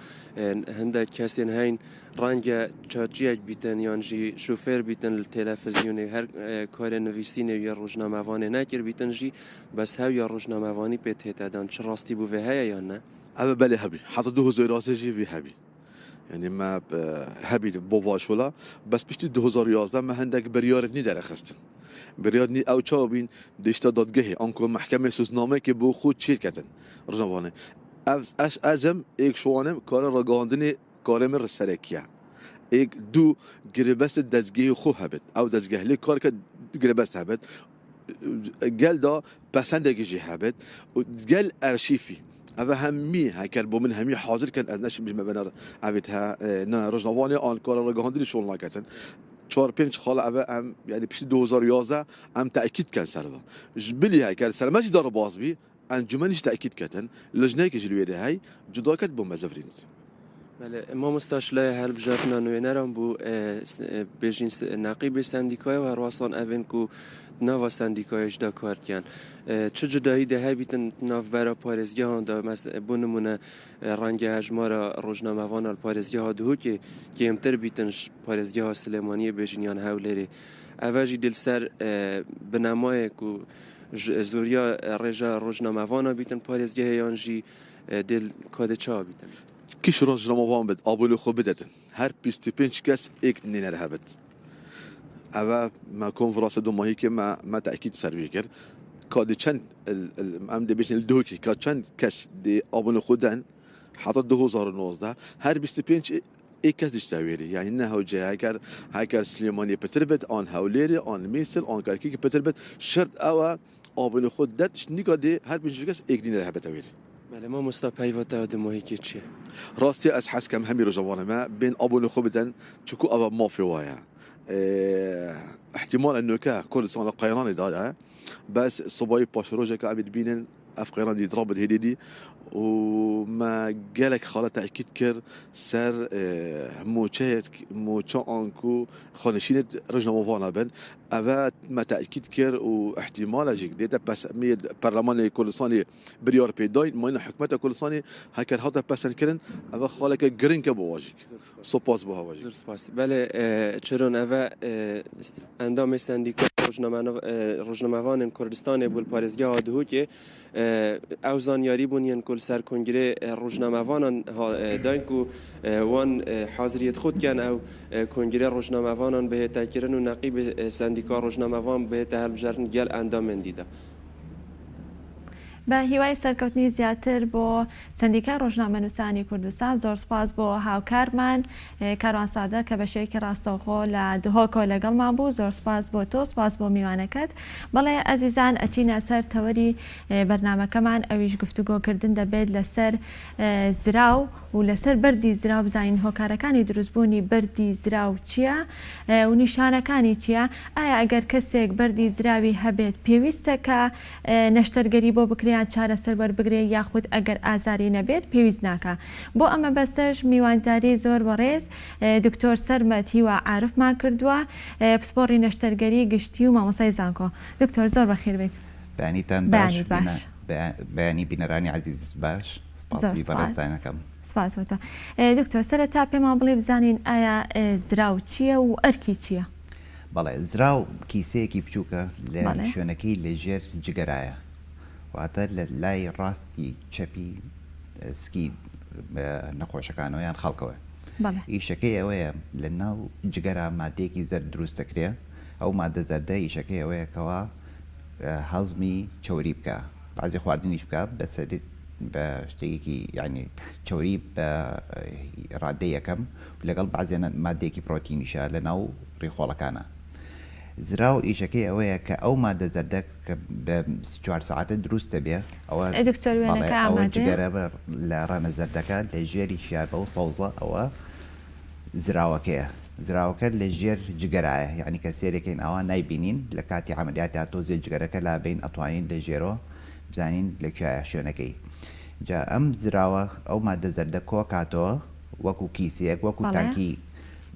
هندای کسین هین رنگ چاچیک بیتن یانجی شوفر بیتن تلویزیونی هر کار نویسینه یا روزنامه‌وانی نکر بیتن جی بس هاویه روزنامه‌وانی به تهدان چه راستی بو وهایا یا نه؟ أبا بله هبي حتى 2011 في هبي يعني ما هبي بواش ولا بس بيشتي 2011 ما عندك بريار ني در خستن بريار ني او چابين دشتا دادگاهی انکو محکمه سوزنامه که بو خود شرکتن رجوانه اش ازم ایک شوانم کار راگاندنی کارم رسرکیه ایک دو گربست دزگاهی خو هبت او دزگاهلی کار که گربست هبت گل دا پسندگی جی هبت و گل ارشیفی أبا همي هكر بومن همي حاضر كان أزناش بيجمع بنا عبيتها نا رجنواني آن كار رجعاندري شغل ناكتن 4-5 خاله أبا أم يعني بشي 2011 أم تأكيد كان سربا جبلي هاي كان سر ما جدار باز بي أنجمنيش تأكيد كتن لجنة كجلوية هاي جدا كت بومزفرين بله ما مستشله هل بجاتنا نوینرم بو بیشین نقیب سندیکای و راستان اون نوا سندیکایش دا کار کن چه جدایی ده هی بیتن ناف برا پارێزگه ها دا مثلا بونمونه رنگ هجمارا روزنامه‌وان پارێزگه ها دهو که امتر بیتن پارێزگه ها سلیمانی بیشینیان هولری اوجی دل سر بنمای کو زوریا رجا روزنامه‌وان بیتن پارێزگه یانجی دل کاده چا بیتن كيش روزنامه‌وان بد أبولو خو بدتن هر 25 كاس إك نينر هبت أبا ما كونفرانس دوماهي كي ما تأكيد سروي كر كادي چند ام دي بيشن الدوكي كاد چند كاس دي أبولو خودن حتى 2019 هر 25 إك كاس ديشتاويري يعني إنها وجه هاكر سليماني بتربت آن هوليري آن ميسل آن كاركي بتربت شرط أوا أبولو خودت شنيكا دي هر 25 كاس إك نينر هبت أويري بله ما مستپیوته دماهی که چیه؟ راستی از حس کم همی رجوانه ما بین ابو خوبتن چکو ابا ما في وایا احتمال انه كل سنه قيران دادا بس صباي باشروجا كعبد بينن افقيران يضرب الهديدي وما قالك خاله تاكيد كر سر موچا انكو خانشين رجنا موانا بن أبا ما تأكيد كر واحتمال أجيك ديتا بس مي برلمان كل سنة بريار بيداين ما إن حكمته كل سنة هكر هذا بس كرن أبا خالك جرين كبواجيك سوباس بهواجيك بله چرون أبا اندام استندیکا روزنامه‌وان کردستان بول پارێزگه ها دهو که او زانیاری بونین کل سر کنگره روزنامه‌وان داین کو وان حاضریت خود کن او کنگره روزنامه‌وان به تاکیرن و نقیب سندیکا روزنامه‌وان به تهل بجرن گل اندام دیده بە هیوای سەرکەوتنی زیاتر بۆ سندیکای ڕۆژنامەنووسانی کوردستان زۆر سپاس بۆ هاوکارمان کاروانسادە کە بەشەیەکی ڕاستەوخۆ لە دهۆکۆ لەگەڵمان بوو زۆر سپاس بۆ تۆ سپاس بۆ میوانەکەت بەڵێ ئەزیزان ئەچینە سەر تەوەری بەرنامەکەمان ئەویش گفتوگۆکردن دەبێت لەسەر زراو و لەسەر بەردی زرا بزانین هۆکارەکانی دروستبوونی بەردی زراو چییە و نیشانەکانی چییە؟ ئایا ئەگەر کەسێک بەردی زراوی هەبێت پێویستە کە نەشتەرگەری بۆ بکریان چارەسەر وەربگرێ یاخود ئەگەر ئازاری نەبێت پێویست ناکە. بۆ ئەمە بەستەش میوانداری زۆر بەڕێز دکتۆر سەرمەتی و عارفمان کردووە پسپۆڕی نەشتەرگەری گشتی و مامۆسای زانکۆ. دکتۆر زۆر بەخێر بێت. بەیانیتان باش بەیانی بینەرانی عزیز باش سپاسی بەڕێزدانەکەم. سپاسوەتە. دکتۆر سەرەتا پێمان بڵێ بزانین ئایا زراو چییە و ئەرکی چییە؟ بەڵێ زراو کیسەیەکی بچووکە لە شوێنەکەی لەژێر جگەرایە واتە لە لای ڕاستی چەپی سکی نەخۆشەکانەوە یان خەڵکەوە. ئیشەکەی ئەوەیە لە ناو جگەرا مادەیەکی زەرد دروست دەکرێ ئەو مادە زەردە ئیشەکەی ئەوەیەکەوە هەزمی چۆری بکە بەعزی خواردنیش بکە بە شتێکی یعنی چۆری بە ڕادەی یەکەم لەگەڵ بەعزیانە مادەیەکی پرۆتینیشە لە ناو ڕێخۆڵەکانە. زراو ئیشەکەی ئەوەیە کە ئەو مادە زەردە کە بە 4 ساعتە دروست دەبێ ئەوە جگەرە لە ڕەنە زەردەکە لە ژێری شیاربە و سەوزە ئەوە زراوەکەیە. زراوەکە لە ژێر جگەرایە یعنی کە سێرێکین ئەوە نایبینین لە کاتی عملیاتی تۆزێ جگەرەکە لا بین ئەتوانین لە ژێرۆ بزانین لەکوێیە شوێنەکەی. جا ئەم زراوە ئەو مادە زەردە کۆ کاتەوە وەکو کیسەیەک وەکو تانکی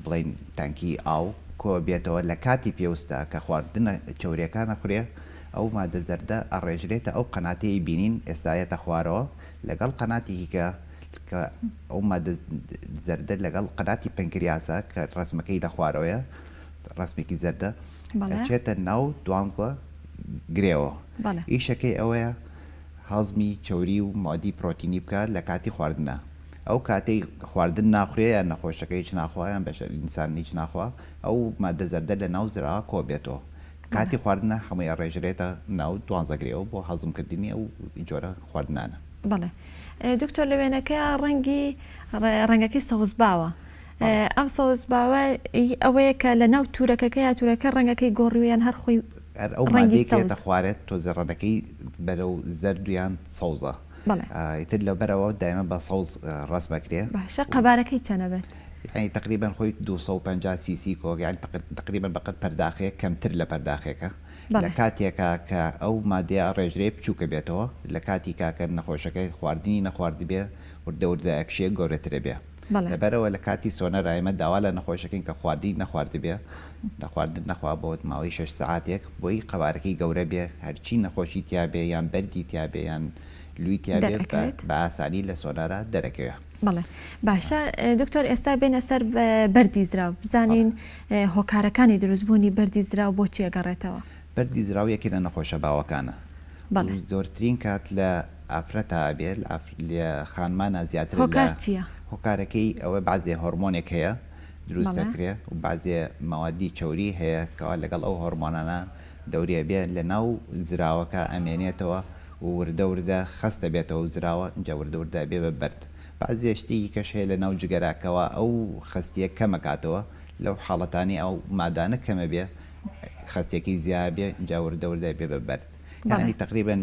بڵین تانکی ئاو کۆ بێتەوە لە کاتی پێویستە کە خواردنە چۆریەکانە خورێ ئەو مادە زەردە ئەڕێژرێتە ئەو قەناتەی بینین ئێستایەتە خوارەوە لەگەڵ قەناتێکی کە ئەو مادە زەردە لەگەڵ قەناتی پەنکریاسە کە ڕسمەکەی لە خوارەوەیە ڕسمێکی زەردە ئەچێتە ناو دوانزە گرێەوە. ئیشەکەی ئەوەیە هەزمی چۆری و مادی پرۆتینی بکە لە کاتی خواردنە. ئەو کاتەی خواردن ناخورێ یان نەخۆشەکە هیچ ناخوایان بەش ئینسان هیچ ناخوا ئەو مادە زەردە لە ناو زراوە کۆ بێتەوە کاتی خواردنە هەمووی ڕێژرێتە ناو دوانزەگرێەوە بۆ هەزمکردنی ئەو جۆرە خواردنانە. بەڵێ دکتۆر لە وێنەکە ڕەنگەکەی سەوز باوە ئەم سەوز باوە ئەوەیە کە لە ناو تورەکەکە یا تورەکە ڕەنگەکەی گۆڕیویان هەر خۆی ئەو مادەیەکە دەخوارێت تۆزە ڕەنەکەی بەرەو زەردویان سەوزە. ئیتر لە بەرەوە دایمە بە سەوز ڕسمەکرێ. باشە قەبارەکەی چەنە بێت؟ یعنی تقریبا خۆی 250 سیسی کۆ یعنی تقریبا بەقەت پەرداخەیە کەمتر لە پەرداخێکە لە کاتێکە کە ئەو مادەیە ڕێژرێ بچووکە بێتەوە لە کاتی کاکە نەخۆشەکەی خواردنی نەخواردی بێ وردەوردە ئەکشەیە گەورەترە بێ. لەبەرەوە لە کاتی سۆنە ڕایمە داوا لە نەخۆشەکەین کە خواردی نەخواردی بێ نەخواردن نەخوا بۆت ماوەی 6 ساعتێک بۆی قەبارەکەی گەورە بێ هەرچی نەخۆشی تیابێ یان بەردی تیابێ یان لوی تیابێ بە ئاسانی لە سۆنارە دەرەکەوێ. بەڵێ باشە دکتۆر ئێستا بێنە سەر بەردی زراو بزانین هۆکارەکانی دروستبوونی بەردی زراو بۆچی ئەگەڕێتەوە؟ بەردی زراو یەکی لە نەخۆشە باوەکانە. زۆرترین کات لە ئافرەتا بێ لە خانمانە زیاتر هۆکارەکەی ئەوە بازێ هۆرمۆنێک هەیە دروست دەکرێ و بازێ مەوادی چۆری هەیە کەوا لەگەڵ ئەو هۆرمۆنانە دەوریە بێ لە ناو زراوەکە ئەمێنێتەوە و وردە وردە خستە بێتەوە زراوە اینجا وردە وردە بێ بە بەرد. بعضی شتێکی کەش هەیە لە ناو جگەراکەوە ئەو خستیە کەمەکاتەوە لەو حاڵەتانی ئەو مادانە کەمە بێ خستێکی زیاد بێ اینجا وردە وردە بێ بە بەرد. یعنی تقریبا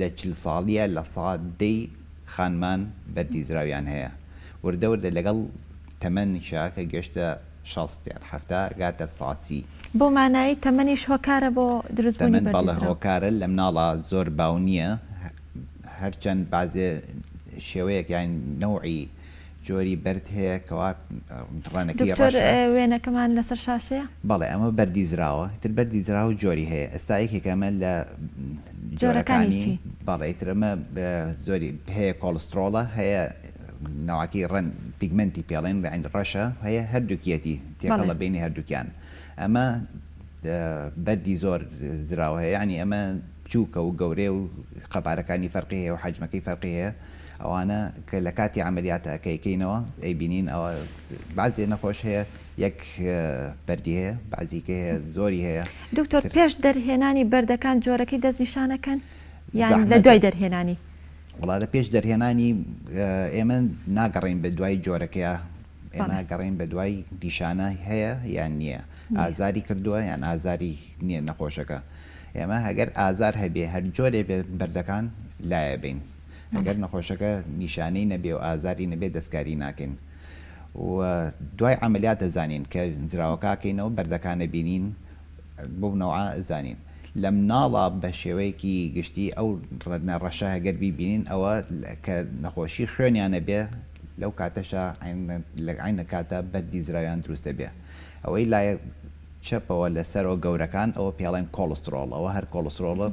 لە 40 ساڵیە لە سادەی خانمان بەردی زراویان هەیە وردە وردە لەگەڵ تەمەنیشا کە گەشتە 60 هەفتا گاتە ساسی. بۆ مانایی تەمەنیش هۆکارە بۆ دروستبوونی بەردی زراو؟ هۆکارە لە مناڵە زۆر باو نییە هەرچەند بازێ شێوەیەک یان نەوعی جۆری بەرد هەیە کەوا ڕەنەکەی وێنەکەمان لەسەر شاشەیە؟ بەڵێ ئەمە بەردی زراوە تر بەردی زراوە جۆری هەیە ئێستا یەکێکەمە لە جۆرەکانی بەڵێ ترمە زۆری هەیە کۆلسترۆڵە هەیە ناواکی ڕەن پیگمنتی پێڵێن ڕەشە هەیە هەردووکیەتی تێکەڵە بینی هەردووکیان ئەمە بەردی زۆر زراوە هەیە ینی ئەمە چووکە و گەورێ و قەبارەکانی فەرقی هەیە و حەجمەکەی فەرقی هەیە ئەوانە کە لە کاتی عملیاتە ئەەکەیکەینەوە ئەیبینین ئەوە بعضێ نەخۆش هەیە یەک بەردی هەیە بعضیکە هەیە زۆری هەیە. دکتۆر پێش دەرهێنانی بەردەکان جۆرەکەی دەستنیشانەکەن یان لە دوای دەرهێنانی؟ وڵا لە پێش دەرهێنانی ئێمە ناگەڕین بە دوای جۆرەکەیە ئێمە گەڕین بە دوای نیشانە هەیە یان نییە ئازاری کردووە یان ئازاری نییە نەخۆشەکە. ئێمە هەگەر ئازار هەبێ هەر جۆرێ بەردەکان لایە بین ئەگەر نەخۆشەکە نیشانەی نەبێ و ئازاری نەبێ دەستکاری ناکەین و دوای عملیات دەزانین کە زراوەکەکەینەوە بەردەکانە بینین بۆ نەوە ئەزانین لە مناڵە بە شێوەیەکی گشتی ئەو ڕەشە هەگەر بیبینین ئەوە کە نەخۆشی خوێنیانە بێ لەو کاتەشە عینە کاتە بەردی زراویان دروستە بێ ئەوەی لایە چەپەوە لەسەرەوە گەورەکان ئەوە پێڵێن کۆلسترۆڵ ئەوە هەر کۆلسترۆڵە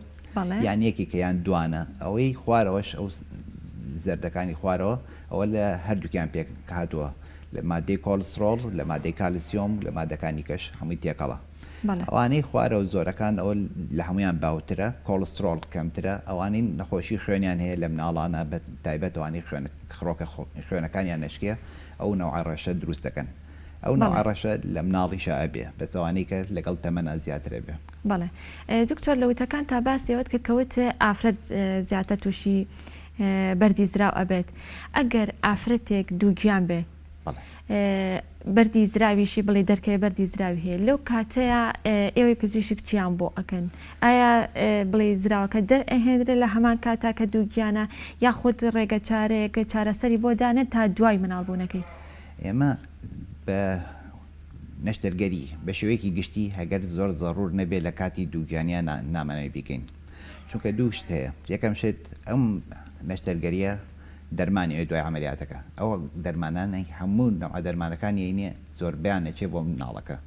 یان یەکی کە یان دوانە ئەوەی خوارەوەش ئەو زەردەکانی خوارەوە ئەوە لە هەردووکیان پێک هاتووە لە مادەی کۆلسترۆڵ لە مادەی کالیسیۆم لە مادەکانی کەش هەمووی تێکەڵە ئەوانەی خوارەوە زۆرەکان ئەوە لە هەمویان باوترە کۆلسترۆڵ کەمترە ئەوانەی نەخۆشی خوێنیان هەیە لە مناڵانە بە تایبەتەوانی خڕۆکە خوێنەکانیان نشکێ ئەو نەوع ڕەشە دروست دەکەن ئەو نەوع ڕەشە لە مناڵیشە ئەبێ بەس ئەوانەی کە لەگەڵ تەمەنە زیاترە بێ بەڵێ دکتۆر لە وتەکان تا باسیەوەت کە کەوت ئافرەت زیاتر تووشی بەردی زراو ئەبێت ئەگەر ئافرەتێک دووگیان بێ بەردی زراویشی بڵێ دەرکەوێ بەردی زراوی هەیە لەو کاتەیە ئێوەی پزیشک چیان بۆ ئەکەن ئایا بڵێ زراوەکە دەرئەهێنرێت لە هەمان کاتا کە دووگیانە یاخود ڕێگە چارەیەکە چارەسەری بۆ دانێت تا دوای مناڵبوونەکەی ئێمە بە نەشتەرگەری بە شێوەیەکی گشتی هەگەر زۆر زەڕور نەبێت لە کاتی دووگیانیان نامانەوەی بیکەین چونکە دوو شت هەیە یەکەم شت ئەم نەشتەرگەریە دەرمانی ئەوی دوای عملیاتەکە ئەوە دەرمانانەی هەموو نەوع دەرمانەکانی یینێ زۆر بیان نەچێ بۆ مناڵەکە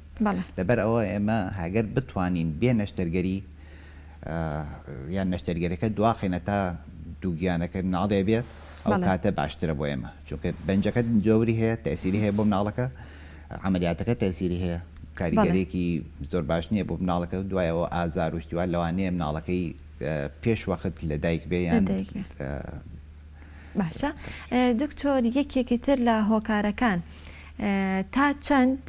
لەبەر ئەوە ئێمە هەگەر بتوانین بێ نەشتەرگەری یان نەشتەرگەریەکە دواخێنە تا دووگیانەکە مناڵێ بێت ئەو کاتە باشترە بۆ ئێمە چونکە بەنجەکە جۆری هەیە تەسیری هەیە بۆ مناڵەکە عملیاتەکە تەسیری هەیە کاریگەرێکی زۆر باش نییە بۆ مناڵەکە دوایەوە ئازار و شتیوان لەوانەیە مناڵەکەی پێش وەخت لە دایک بێ یان باشە دکتۆر یەکێکی تر لە هۆکارەکان تا چەند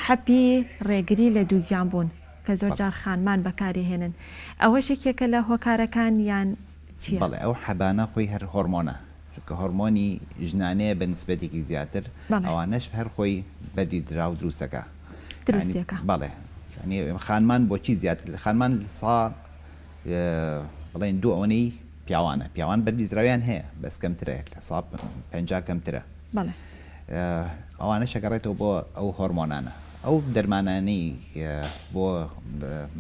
حەپی ڕێگری لە دووگیان بوون کە زۆر جار خانمان بەکاری هێنن ئەوەش یەکێکە لە هۆکارەکان یان چیە؟ بەڵێ ئەو حەبانە خۆی هەر هۆرمۆنە چونکە هۆرمۆنی ژنانەیە بە نسبەتێکی زیاتر ئەوانەش هەر خۆی بەردی دراو دروستەکە دروستەکە بەڵێ خانمان بۆچی زیاتر خانمان سا بڵێن دوو ئەوەی پیاوانە پیاوان بەردی زراویان هەیە بەس کەمترە لە سا 50 کەمترە ئەوانە شەگەڕێتەوە بۆ ئەو هۆرمۆنانە ئەو دەرمانانەی بۆ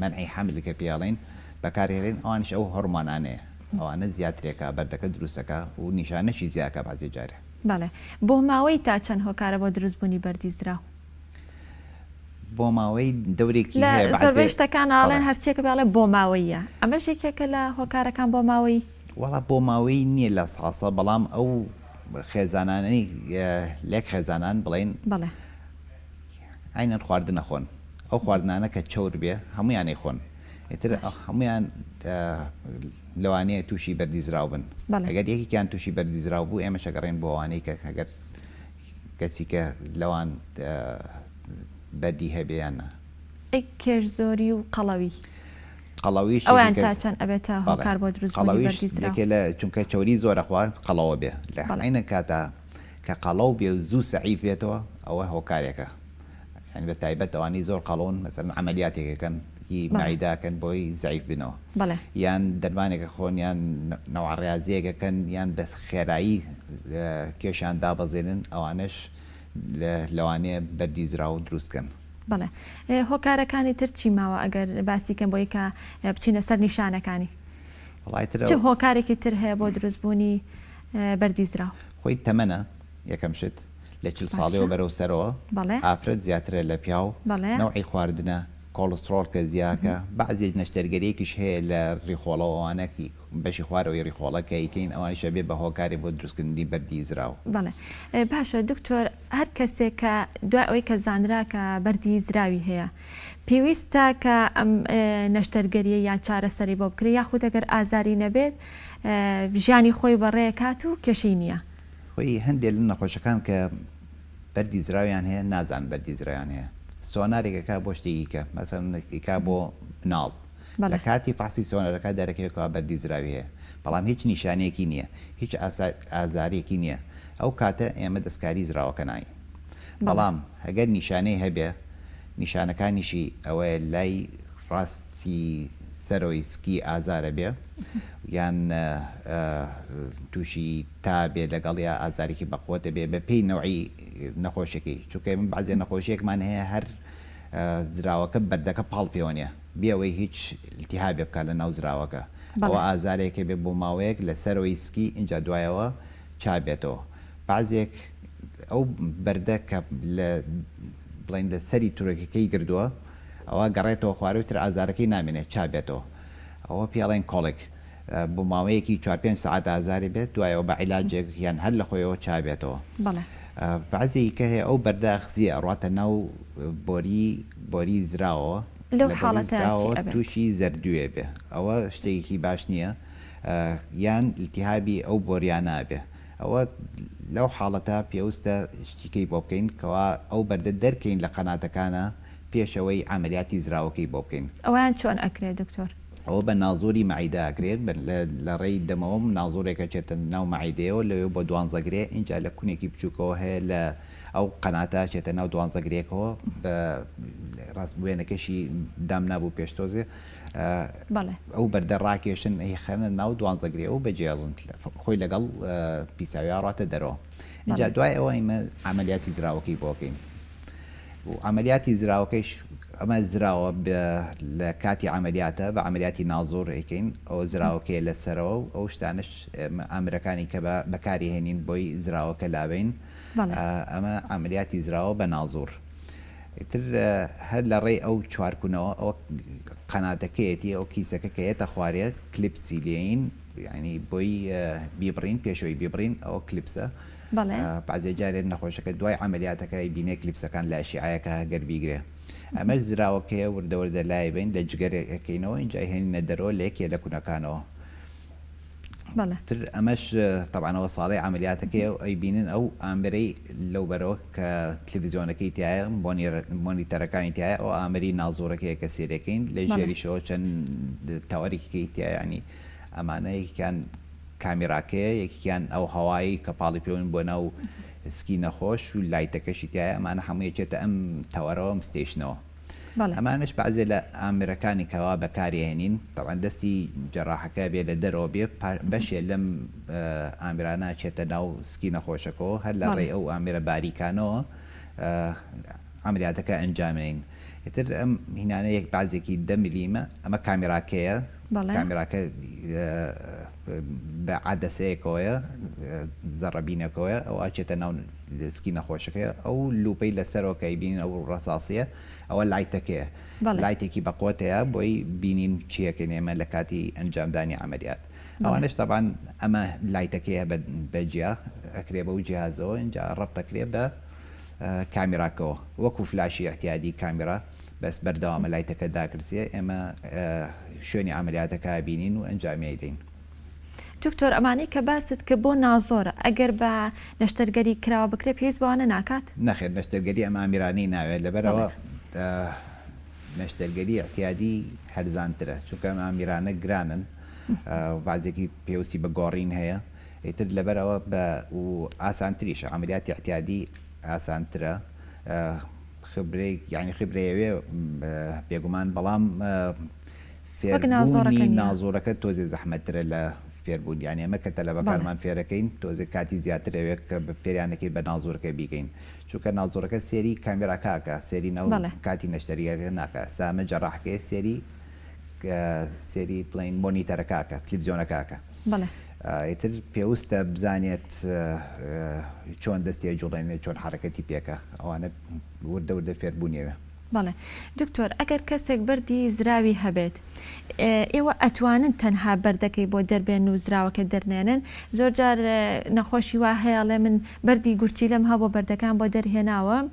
منعی حەملکە پیاڵین بەکارهێنن ئەوانش ئەو هۆرمۆنانەیە ئەوانە زیاترێکە بەردەکە دروستەکە و نیشانەشی زیاکە بازی جارێ بەڵێ بۆ ماوەی تا چەند هۆکارە بۆ دروستبوونی بەردی زراو بۆ ماوەی دەورێکی زۆربەی شتەکان ئاڵێن هەرچێکە بڵێ بۆ ماوەیە ئەمە شێکێکە لە هۆکارەکان بۆ ماوەی وەڵا بۆ ماوەی نییە لە ساسە بەڵام ئەو خێزانانەی لێک خێزانان بڵێن ئاینەن خواردن نەخۆن ئەو خواردنانە کە چەور بێ هەمویانەی خۆن ئیتر هەمویان لەوانەیە تووشی بەردیزراو بن ئەگەر یەکێکیان تووشی بەردیزراو بوو ئێمە شەگەڕێن بۆ ئەوانەی کە هەگەر کەسی کە لەوان بەردی هەبێیانە ئەی کێش زۆری و قەڵەوی قەڵەویش ئەویان تا چەند ئەبێتە هۆکار بۆ دروستبوونی بەردیزراو لە چونکە چۆری زۆرەخوا قەڵەوە بێ لە عینە کاتە کە قەڵەو بێ و زوو سەعیف بێتەوە ئەوە هۆکارێکە یعنی بە تایبەت ئەوانی زۆر قەڵۆن مەسەلەن عملیاتێکەکەن معیداکەن بۆی زعیف بنەوە یان دەرمانێکە خۆن یان نەوع ڕاضیەکەکەن یان بە خێرایی کێشیان دابەزێنن ئەوانش لەوانەیە بەردیزراو دروستکەن بەڵێ هۆکارەکانی تر چی ماوە ئەگەر باسیکەم بۆی کە بچینە سەر نیشانەکانی چ هۆکارێکی تر هەیە بۆ دروستبوونی بەردیزراو خۆی تەمەنە یەکەم شت لە 40 ساڵەوە بەرەو سەرەوە ئافرەت زیاترە لە پیاو نەوعی خواردنە کۆلسترۆل کە زیاکە بەعزێک نەشتەرگەریەکیش هەیە لە ڕیخۆڵەوەوانەکی بەشی خوارەوەی ڕیخۆڵەکە ئیکەین ئەوانیشە بێ بە هۆکاری بۆ دروستکردنی بەردیزراو بەڵێ باشە دکتۆر هەر کەسێک کە دوای ئەوەی کە زانرا کە بەردی زراوی هەیە پێویستە کە ئەم نەشتەرگەریە یان چارەسەری بۆ بکرێت یاخود ئەگەر ئازاری نەبێت ژیانی خۆی بەڕێیە کات و کێشەی نییە خۆی هەندێک لە نەخۆشەکان کە بەردی زراویان هەیە نازان بەردی زراویان هەیە سۆنارێکەکە بۆ شتێکیکە مەسەڵەنێکا بۆ مناڵ لە کاتی پاسی سۆنەرەکە دەرەکەوێتەوە بەردی زراوی هەیە بەڵام هیچ نیشانەیەکی نییە هیچ ئازارێکی نییە ئەو کاتە ئێمە دەستکاری زراوەکە ناین بەڵام ئەگەر نیشانەی هەبێ نیشانەکانیشی ئەوەیە لای ڕاستی سەرۆی سکی ئازارە بێ یان تووشی تا بێ لەگەڵ یا ئازارێکی بەقوتە بێ بە پێی نەوعی نەخۆشیەکەی چونکە من بەعزێ نەخۆشیەکمان هەیە هەر زراوەکە بەردەکە پاڵ پێوەنیە بیەوەی هیچ التیهابێ بکات لە ناو زراوەکە ئەوە ئازارێکە بێ بۆ ماوەیەک لە سەرەوەی سکی اینجا دوایەوە چابێتەوە بعضێک ئەو بەردە کە بڵین لە سەری تورەکەکەی گردووە ئەوە گەڕێتەوە خواروتر ئازارەکەی نامێنێت چابێتەوە ئەوە پیاڵێن کۆڵێک بۆ ماوەیەکی 4-5 ساعت ئازاری بێت دوایەوە بە عیلاجێک یان هەر لە خۆیەوە چابێتەوە بعضی کە هەیە ئەو بەردە خزیە ڕاتە ناو بۆری زراوە لەو حاڵەتەوە تووشی زەردوێ بێ ئەوە شتێکی باش نییە یان التیهابی ئەو بۆریانە بێ ئەوە لەو حاڵەتە پێویستە شتیکەی بۆ بکەین کەوا ئەو بەردە دەرکەین لە قەناتەکانە پێشەوەی عملیاتی زراوەکەی بۆ بکەین ئەویان چۆن ئەکرێت دکتۆر؟ ئەوە بە نازۆری مەعیدا ئەکرێت لە ڕێی دەمەوە نازۆرێکە چێتە ناو مەعیدەیەوە لەوێ بۆ دوانزەگرێ اینجا لە کونێکی بچووکەوە هەیە لە ئەو قەناتە چێتە ناو دوانزەگرێکەوە بە ڕاست وێنەکەشی دام نابوو پێشتۆزێ ئەو بەردە ڕاکێشن خەنە ناو دوانزەگرێ و بەجێڵن خۆی لەگەڵ پیساوی ڕاتە دەرەوە اینجا دوای ئەوە ئێمە عملیاتی زراوەکەی بۆکەین و عملیاتی زراوەکەیش ئەمە زراوە لە کاتی عملیاتە بە عملیاتی نازۆر ئەیکەین ئەو زراوەکەی لەسەرەوە و ئەو شتانش ئامرەکانی کە بەکاری هێنین بۆی زراوەکە لابین ئەمە عملیاتی زراوە بە نازۆر تر هەر لە ڕێی ئەو چوارکوونەوە ئەو قەناتەکەیەتی ئەو کیسەکە کە هێتە خوارێت کلیپسی لێین ینی بۆی بیبڕین پێشەوەی بیبڕین ئەو کلیپسە بعضێ جارێت نەخۆشەکە دوای عملیاتەکەی بینێ کلیپسەکان لە شیعایەکە هەگەر بیگرێ ئەمەش زراوەکەیە وردەوردە لای بین لە جگەرەکەینەوە اینجا هێنینە دەرەوە لە یەکێ لە کوونەکانەوە تر ئەمەش تەبانەوە ساڵی عملیاتەکەی ئەی بینن ئەو ئامرەی لەو بەرەوە کە تلڤیزیۆنەکەی تایە مۆنیتەرەکانی تایە ئەو ئامری نازۆرەکەیە کە سێرەکەین لە ژێریشەوە چەند تاوەرێکی تایە ینی ئەمانە یەکیان کامیراکەیە یەکیان ئەو هەوایی کە پاڵی پێون بۆ ناو سکی نەخۆش و لایتەکەشی تایە ئەمانە هەموویەکێتە ئەم تەوەرەوە مستێشنەوە ئەمانش بەعزێ لە ئامرەکانی کەوا بەکارهێنین تەوان دەستی جەراحەکە بێ لە دەرەوە بێ بەشێ لەم ئامرانە چێتە ناو سکی نەخۆشەکەەوە هەر لە ڕێی ئەو ئامرە باریکانەوە عملیاتەکە ئەنجامین تر ئەم هینانە یەک بازێکی 10 میلیمە ئەمە کامیراکەیە کامیراکە بە عادەسەیەکەوەیە زەڕەبینەکەوەیە ئەو ئاچێتە ناو سکی نەخۆشەکەی ئەو لوپەی لەسەرەوەکەی بینین ئەو ڕەساسیە ئەوە لایتەکەیە لایتێکی بەقوتەیە بۆی بینین چیەکە نێمە لە کاتی ئەنجامدانی عملیات ئەوانش تەبان ئەمە لایتەکەیە بەجیا ئەکرێ بە و جیهازەوە اینجا ڕەبتەکرێ بە کامیراکەوە وەکو فلاشی احتیادی کامیرا بەس بەردەوامە لایتەکە داکرسیە ئێمە شوێنی عملیاتەکە بینین و ئەنجامی دەین. دکتۆر ئەمانەی کە باست کە بۆ نازۆرە ئەگەر بە نەشتەرگەری کراوە بکرێت پێویست بەوانە ناکات؟ نەخێر نەشتەرگەری ئەمە ئامیرانەی ناوێت لەبەرەوە نەشتەرگەری احتیادی هەرزانترە چونکە ئەم ئامیرانە گرانن بازێکی پێویستی بە گۆڕین هەیە ئیتر لەبەرەوە بە و ئاسانتریشە عملیاتی احتیادی ئاسانترە خبرەی یعنی خبرەیەوێ بێگومان بەڵام فێربوونی نازۆرەکە تۆزێ زەحمەتترە لە فێربوون یانی ئەمە کە تەلەبەکانمان فێرەکەین تۆزێ کاتی زیاترەوێت کە فێریانەکەی بە نازۆرەکە بیکەین چونکە نازۆرەکە سێری کامیراکاکە سێری ناو کاتی نەشتەریەکە ناکە سامە جەڕاحەکەی سێری بڵین مۆنیتەرەکاکە تلڤیزیۆنەکاکە ئیتر پێویستە بزانێت چۆن دەستی جوڵێنێت چۆن حرەکەتی پێکە ئەوانە وردە فێربوونیەوە. بەڵێ دکتۆر ئەگەر کەسێک بەردی زراوی هەبێت ئێوە ئەتوانن تەنها بەردەکەی بۆ دەربێن و زراوەکە دەرنێنن زۆرجار نەخۆشی وا هەیەڵێ من بەردی گورچی لەم هەبوو بەردەکان بۆ دەرهێناوەم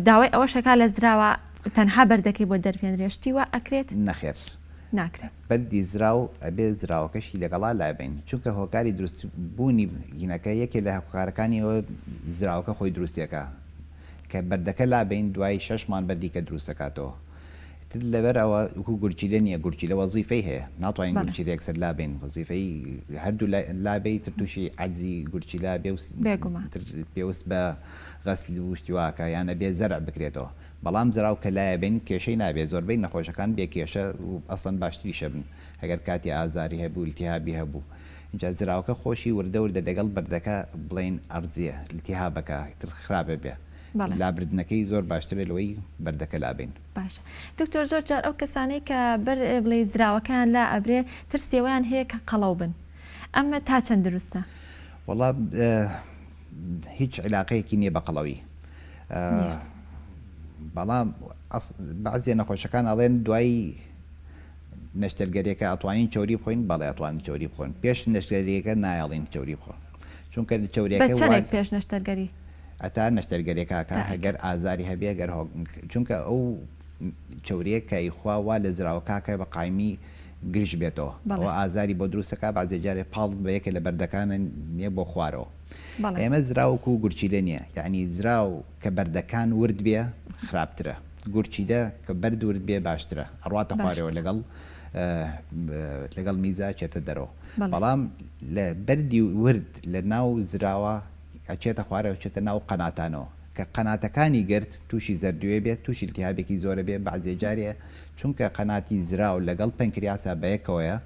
داوای ئەوە شەکا لە زراوە تەنها بەردەکەی بۆ دەرفێنرێشتی وە ئەکرێت؟ نەخێر ناکرێت بەردی زراو ئەبێ زراوەکەشی لەگەڵا لابین چونکە هۆکاری دروستبوونی هینەکە یەکێ لە هۆکارەکانیەوە زراوەکە خۆی دروستیەکە کە بەردەکە لابین دوای 6 مان بەردی کە دروستەکاتەوە لەبەر ئەوە وەکو گورچیلە نییە گورچی لە وەزیفەی هەیە ناتوانین بەڵێ. گورچیلە یەکسەر لابێن وەزیفەی هەردوو لابێ تر تووشی عەجزی گورچیلا بێ و بێگومان. پێویست بە غەسل وشتی واکە یان ئەبێ زەرع بکرێتەوە بەڵام زراو کە لایە بین کێشەی نابێ زۆربەی نەخۆشەکان بێ کێشە و ئەسڵەن باشتریشە بن ئەگەر کاتی ئازاری هەبوو التیهابی هەبوو اینجا زراوکە خۆشی وردە لەگەڵ بەردەکە بڵێن ئەرزیە التیهابەکە تر خراپە بێ لابردنەکەی زۆر باشترە لەوەی بەردەکە لابین. باش دکتۆر زۆر جار ئەو کەسانەی کە بڵێ زراوەکان لا ئەبرێ ترسێوەیان هەیە کە قەڵەو بن ئەمە تا چەند دروستە؟ وەڵام هیچ علاقەیەکی نییە بە قەڵەوی بەڵام بەعزیە نەخۆشەکان ئەڵێن دوایی نەشتەرگەریەکە ئەتوانین چۆری بخۆین بەڵێ ئەتوانین چۆری بخۆن پێش نەشتەرگەریەکە نایڵین چۆری بخۆن چونکە چۆریەکە چەندێک پێش نەشتەرگەری ئەتا نەشتەرگەریەکە هەگەر ئازاری هەبێ گەر چونکە ئەو چۆریە کەیخوا وا لە زراوەکەکە بە قایمی گرژ بێتەوە ئەوە ئازاری بۆ دروستەکە بازێ جارێ پاڵ بە یەکە لە بەردەکانە نییە بۆ خوارەوە ئێمە زراوەکو و گورچیلە نییە یعنی زراو کە بەردەکان ورد بێ خراپترە گورچیدە کە بەرد ورد بێ باشترە ئەڕاتە خوارەوە لەگەڵ میزا چێتە دەرەوە بەڵام لە بەردی ورد لە ناو زراوە ئەچێتە خوارەوە چێتە ناو قەناتانەوە کە قەناتەکانی گرت تووشی زەردوێ بێت تووشی التیهابێکی زۆرە بێ بەعزێ جارێ چونکە قەناتی زراو لەگەڵ پەنکریاسا بەیەکەوەیە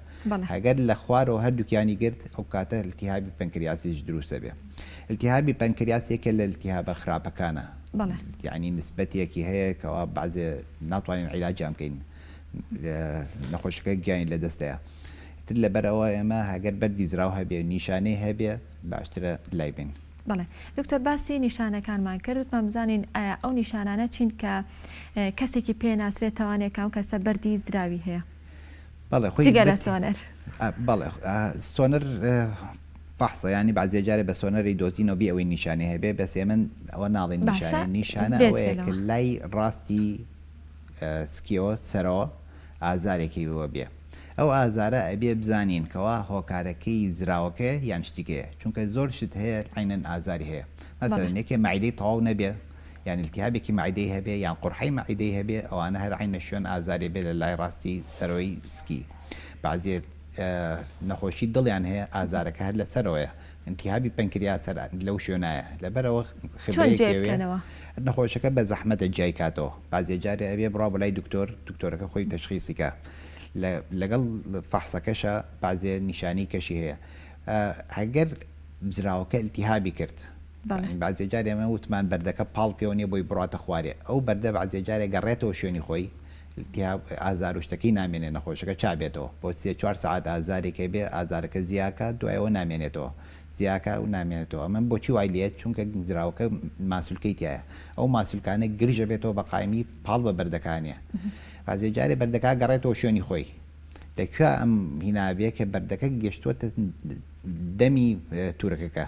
هەگەر لە خوارەوە هەردووکیانی گرت ئەو کاتە التیهابی پەنکریاسیش دروستە بێ التیهابی پەنکریاس یەکێ لە التیهابە خراپەکانە یعنی نسبەتێکی هەیە کەوا بەعزێ ناتوانین عیلاجیان بکەین نەخۆشەکە گیانی لە دەستەیە تر لەبەرەوە ئێمە هەگەر بەردی زراو هەبێ نیشانەی هەبێ باشترە لای بین. بەڵێ دکتۆر باسی نیشانەکانمان کردوتمان بزانین ئایا ئەو نیشانانە چین کە کەسێکی پێ ناسرێت توانێت کام کەسە بەردی زراوی هەیە بەڵێ جگە لە سۆنەر بەڵێ سۆنەر فحصە ینی بەعزێ جارێ بە سۆنەری دۆزینەوە بێ ئەوەی نیشانەی هەبێ بەسێ من ئەوە ناڵێن نیشانە ئەوەیە کە لای ڕاستی سکیەوە سەرەوە ئازارێکی وە بێ ئەو ئازارە ئەبێ بزانین کەوا هۆکارەکەی زراوەکە یان شتێکەیە چونکە زۆر شت هەیە عینەن ئازاری هەیە مەسەڵەن یەکێ معیدەی تەواو نەبێ یان التیهابێکی معیدەی هەبێ یان قورحەی معیدەی هەبێ ئەوانە هەر عینە شوێن ئازارێ بێ لە لای ڕاستی سەرەوەی سکی بەعزێ نەخۆشی دڵیان هەیە ئازارەکە هەر لە سەرەوەیە انتیهابی پەنکریاس لەو شوێنایە لەبەرەوە خبرەیەکەوێ نەخۆشەکە بە زەحمەتە جای کاتەوە بازێ جارێ ئەبێ بڕا بەلای دکتۆرەکە خۆی تەشخیصیکە لەگەڵ فەحسەکەشە بازێ نیشانی کەشی هەیە هەگەر زراوەکە التیهابی کرد بازێ جارێ ئەمە وتمان بەردەکە پاڵ پێوە نیە بۆی بڕاتە خوارێ ئەو بەردە بازێ جارێ گەڕێتەوە شوێنی خۆی ئازار و شتەکەی نامێنێ نەخۆشەکە چابێتەوە بۆ 3-4 ساعت ئازارێکی بێ ئازارەکە زیاکە دوایەوە نامێنێتەوە زیاکە و نامێنێتەوە ئەمە بۆچی وای لێت چونکە زراوەکە ماسولکەی تایە ئەو ماسولکانە گرژە بێتەوە بە قایمی پاڵ بە بەردەکانیە بازێ جارێ بەردەکە گەڕێتەوە شوێنی خۆی لەکوێ ئەم هینابێ کە بەردەکە گەشتووەتە دەمی تورەکەکە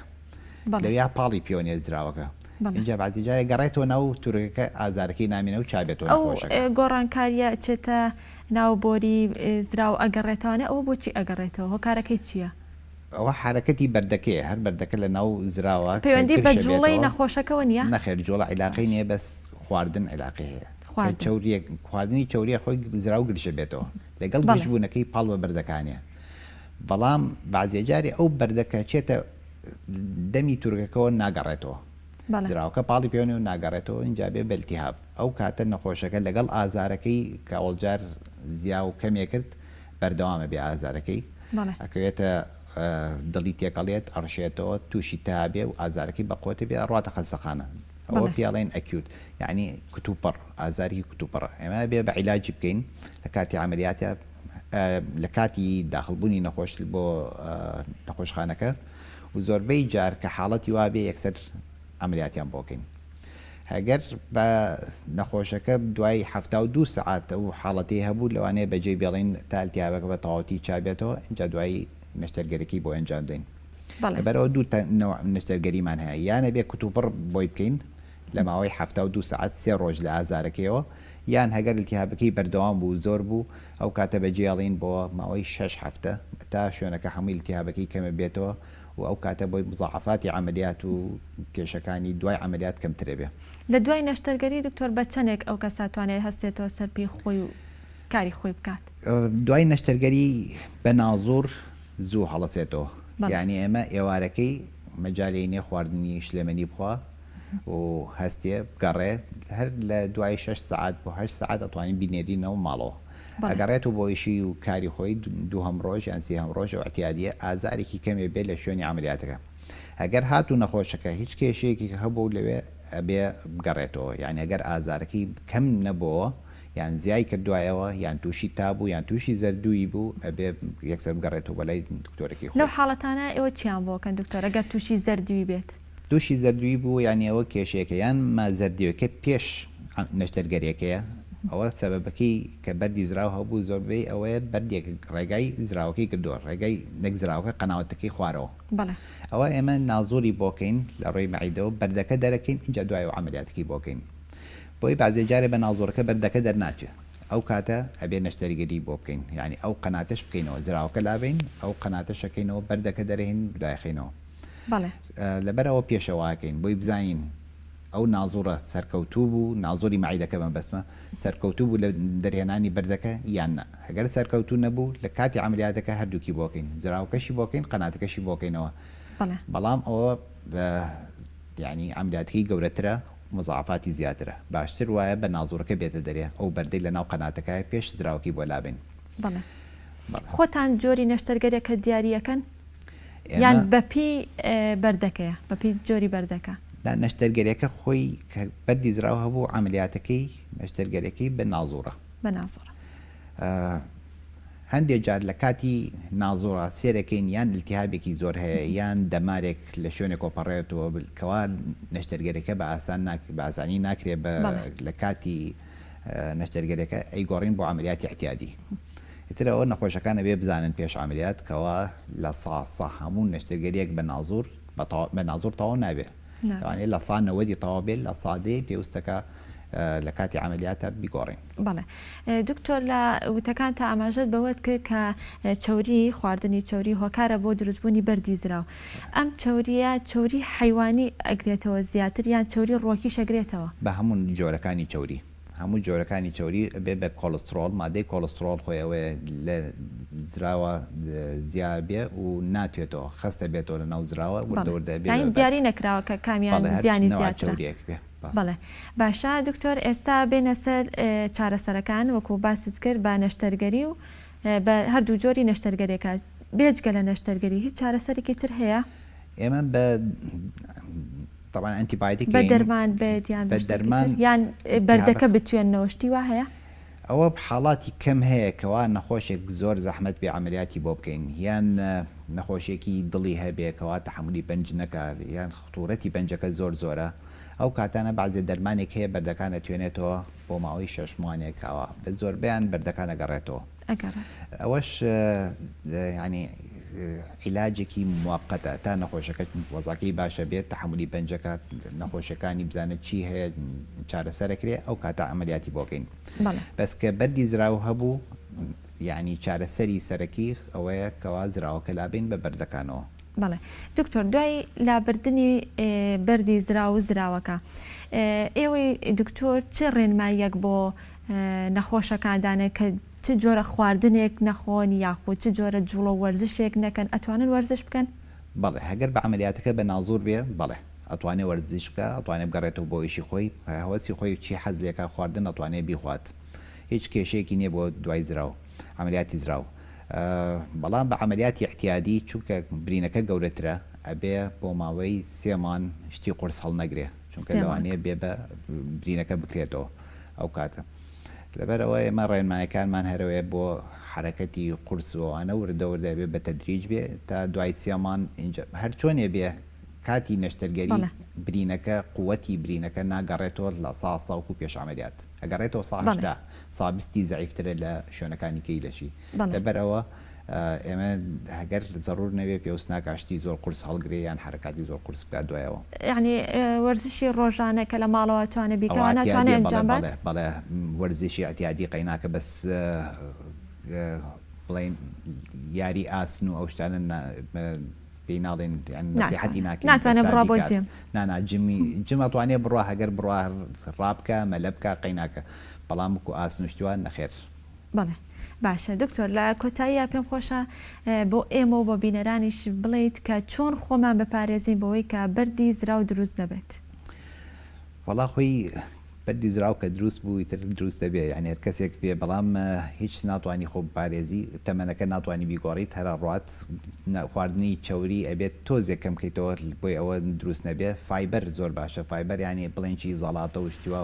لەویا پاڵی پیۆنێ زراوەکە اینجا بازی جارێک گەڕێتەوە ناو تورەکە ئازارەکەی نامێنە و چابێتەوە ئەو گۆڕانکاریە چێتە ناو بۆری زراو ئەگەڕێتوانە ئەوە بۆچی ئەگەڕێتەوە هۆکارەکەی چییە؟ ئەوە حرەکەتی بەردەکەی هەر بەردەکە لە ناو زراوە پەیوەندی بە جوڵەی نەخۆشەکەەوە نیە نەخێر جۆڵە عیلاقی نییە بەس خواردن عیلاقی هەیە خواردنی چوریە خۆی زراو گرژە بێتەوە لەگەڵ گشتبوونەکەی پاڵ بە بەردەکانیە بەڵام بازێ جاری ئەو بەردەکە چێتە دەمی تورکەکەەوە ناگەڕێتەوە زراوەکە پاڵی پێێنێ و ناگەڕێتەوە اینجا بێ بەلتیهاب ئەو کاتە نەخۆشەکە لەگەڵ ئازارەکەی کە ئەوڵجار زیا و کەمێ کرد بەردەوامە بێ ئازارەکەی ئەکەوێتە دڵی تێکەڵێت ئەڕشێتەوە تووشی تابێ و ئازارەکەی بەقوتە بێ ڕاتە خەستەخانە ئەوە پیاڵێن ئەکیوت یعنی کتوپڕ ئازاری کتوپڕ ئێمە بێ بە عیلاجی بکەین لە کاتی عملیاتە لە کاتی داخلبوونی نەخۆش بۆ نەخۆشخانەکە و زۆربەی جار کە حاڵەتی وابێ یەکسەر عملیاتیان بۆکەین هەگەر بە نەخۆشەکە دوای 72 سعات و حاڵەتی هەبوو لەوانەیە بەجێ بێڵین تا التیابەکە بە تەواوەتی چابێتەوە اینجا دوایی نەشتەرگەرەکەی بۆ ئەنجام دەین لەبەرەوە دوو نەشتەرگەریمان هەیە یانە بێ کتوپڕ بۆی بکەین لە ماوەی 72 سعات 3 ڕۆژ لە ئازارەکەیەوە یان هەگەر التیابەکەی بەردەوام بوو زۆر بوو ئەو کاتە بەجێڵین بۆ ماوەی 6 هەفتە تا شوێنەکە هەمووی التیابەکەی کەمە بێتەوە و ئەو کاتە بۆی مزاعفاتی عملیات و کێشەکانی دوای عملیات کەمترێ بێ لە دوای نەشتەرگەری دکتۆر بە چەندێک ئەو کەساتوانێت هەستێتەوە سەرپی خۆی و کاری خۆی بکات دوای نەشتەرگەری بە نازور زوو هەڵەسێتەوە یعنی ئێمە ئێوارەکەی مەجاالینێ خواردنی شلێمەنی بخوا و هەستێ بگەڕێت هەر لە دوای 6 ساعت بۆ 8 ساعت دەتوانین بینێرینەوە ماڵەوە ئەگەڕێت و بۆ ئیشی و کاری خۆی دووهەم ڕۆژ یان سێهەم ڕۆژ و ئەتیادیە ئازارێکی کەمێ بێ لە شوێنی عملیاتەکە ئەگەر هاتوو نەخۆشەکە هیچ کێشەیەکی هەبوو لەوێ ئەبێ بگەڕێتەوە یعنی ئەگەر ئازارەکەی کەم نەبووە یان زیای کردوایەوە یان تووشی تابوو یان تووشی زەردووی بوو ئەبێ یەکسەر بگەڕێتەوە بەلای دکتۆرەکەی خۆی لەو حاڵەتانە ئێوە چیان بۆکەن دکتۆر ئەگەر تووشی زەردووی بێت تووشی زەردووی بوو یانی ئەوە کێشەیەکە یان ما زەردیەکە پێش نەشتەرگەریەکەیە ئەوە سەبەبەکەی کە بەردی زراو هەبوو زۆربەی ئەوەیە بەردێک ڕێگای زراوەکەی کردووە ڕێگای نەکزراوەکە قەناوەتەکەی خوارەوە ئەوە ئێمە نازۆری بۆکەین لە ڕێی مەعیدەوە بەردەکە دەرەکەین اینجا دوای و عملیاتەکەی بۆکەین بۆی بازێ جارێ بە نازۆرەکە بەردەکە دەرناچێت ئەو کاتە ئەبێ نەشتەرگەری بۆ بکەین یعنی ئەو قەناتش بکەینەوە زراوەکە لابین ئەو قەناتەشەکەینەوە بەردەکە دەرەهێن دایخینەوە لەبەرەوە پێشەواکەین بۆی بزانین ئەو نازۆرە سەرکەوتوو بوو نازۆری مەعیدەکە بە بەسمە سەرکەوتوو بوو لە دەرهێنانی بەردەکە یان نە ئەگەر سەرکەوتوو نەبوو لە کاتی عملیاتەکە هەردووکی بۆکەین زراوەکەشی بۆکەین قەناتەکەشی بۆکەینەوە بەڵام ئەوە یعنی عملیاتەکەی گەورەترە مزعفاتی زیاترە باشتر وایە بە نازۆرەکە بێتە دەرێ ئەو بەردەی لە ناو قەناتەکە پێش زراوەکی بۆ لابین خۆتان جۆری نەشتەرگەریەکە دیاریەکەن یان بەپی بەردەکەیە بەپی جۆری بەردەکە نەشتەرگەریەکە خۆی بەردی زراوە هەبوو عملیاتەکەی نەشتەرگەریەکەی بە نازۆرە هەندێک جار لە کاتی نازۆرە سێرەکەین یان التیهابێکی زۆر هەیە یان دەمارێک لە شوێنێک کۆپەڕێتەوە کەوا نەشتەرگەریەکە بە ئاسانی ناکرێت لە کاتی نەشتەرگەریەکە ئەیگۆڕین بۆ عملیاتی احتیادی ئیترەوە نەخۆشەکانە بێ بزانن پێش عملیات کەوا لە سا هەموو نەشتەرگەریەک بە نازۆر تەواو نابێت یعنی لە سا 90 تەواو بێت لە سادەی پێویستەکە لە کاتی عملیاتە بیگۆڕین بەڵێ دکتۆر لە وتەکان تا ئاماژەت بەوەت کرد کە چۆری خواردنی چۆری هۆکارە بۆ دروستبوونی بەردی زراو ئەم چۆری حیوانی ئەگرێتەوە زیاتر یان چۆری ڕۆکی شەگرێتەوە بە هەموو جۆرەکانی چۆری هەموو جۆرەکانی چۆری بێ بە کۆلسترۆل مادەی کۆلسترۆل خۆیەوەی لە زراوە زیابێ و ناتوێتەوە خستە بێتەوە لە ناو زراوە دیاری نەکراوە کە کامیان زیانی زیاترە بەڵێ باشە دکتۆر ئێستا بێنە سەر چارەسەرەکان وەکو باست کرد بە نەشتەرگەری و بە هەردوو جۆری نەشتەرگەریەکە بێجگە لە نەشتەرگەری هیچ چارەسەرێکی تر هەیە ئێمە بە طبعا ئەنتیبایۆتیک بە دەرمان بێت یان بەردەکە بتوێنەوە شتی وا هەیە ئەوە حاڵاتی کەم هەیە کەوا نەخۆشێک زۆر زەحمەت بێ عملیاتی بۆ بکەین یان نەخۆشیێکی دڵی هەبێکەوە تەحملی پەنج نەکات یان خطورەتی پەنجەکە زۆر زۆرە ئەو کاتانە بەعزێ دەرمانێک هەیە بەردەکانە توێنێتەوە بۆ ماوەی 6 مانێکەوە بە زۆربیان بەردەکانە گەڕێتەوە ئەوەش ینی عیلاجێکی موقتە تا نەخۆشەکە وەزاکەی باشە بێت تەحملی پەنجەکە نەخۆشیەکانی بزانێت چی هەیە چارەسەرەکرێ ئەو کاتە عملیاتی بۆکەین بەس کە بەردی زراو هەبوو یعنی چارەسەری سەرەکی ئەوەیە کەوا زراوەکە لابین بە بەردەکانەوە بەڵێ دکتۆر دوای لابردنی بەردی زراو و زراوەکە ئێوەی دکتۆر چه ڕێنماییەک بۆ نەخۆشەکاندانێت کە چ جۆرە خواردنێک نەخۆن یاخود چ جۆرە جوڵە وەرزشێک نەکەن ئەتوانن وەرزش بکەن بەڵێ هەگەر بە عملیاتەکە بە نازۆر بێ بەڵێ ئەتوانێت وەرزش بکە ئەتوانێت بگەڕێتەوە بۆ ئیشی خۆی هەوەسی خۆی چی حەزلێکە خواردن ئەتوانێت بیخوات هیچ کێشەیەکی نییە بۆ دوای زراو عملیاتی زراو بەڵام بە عملیاتی احتیادی چونکە برینەکە گەورەترە ئەبێ بۆ ماوەی 3 مان شتی قورس هەڵ نەگرێ چونکە لەوانەیە بێ بە برینەکە بکرێتەوە ئەو کاتە لەبەرەوە ئێمە ڕێنمایەکانمان هەرەوەیە بۆ حرەکەتی قورسەوەوانە وردەوردە بێ بە تەدریج بێ تا دوای 3 مان هەر چۆنێ بێ کاتی نەشتەرگەری برینەکە قووەتی برینەکە ناگەڕێتەوە لە ساوکو پێش عملیات ئەگەڕێتەوە ساهشتا سابستی زەعیفترە لە شوێنەکانی کەیلەشی لەبەرەوە ئێمە هەگەر زەڕور نەوێ پێویست ناکاشتی زۆر قورس هەڵگرێ یان حرەکاتی زۆر قورس بکات دوایەوە یعنی وەرزشی ڕۆژانە کە لە ماڵەوە توانێت بیکەوە ناتوانێت ئەنجام بات بەڵێ وەرزشی ئەتیادی قەیناکە بەس بڵێن یاری ئاسن و ئەو شتانە پێی ناڵێن نەسیحەتی ناکەین ناتوانێت بڕوا بۆ جیم جم ئەتوانێت بڕوا هەگەر بڕوا ڕابکە مەلە بکە قەیناکە بەڵام وەکو ئاسن و شتوان نەخێر بەڵێ باشە دکتۆر لە کۆتاییە پێم خۆشە بۆ ئێمە و بۆ بینەرانیش بڵیت کە چۆن خۆمان بپارێزین بەوەی کە بەردی زراو دروست دەبێت. وەڵا خۆی بەردی زراو کە دروست بوو تر دروست دەبێت یعنی هەر کەسێک بێ بەڵام هیچ ناتوانانی خۆ پارێزی تەمەنەکە ناتوانانی بیگۆڕیت هەرا ڕات خواردنی چوری ئەبێت تۆزێک کەم بکەیتەوە بۆی ئەوە دروست نەبێت فایبەر زۆر باشە فایبەر ینی بڵێنکی زەڵاتە و شتیوە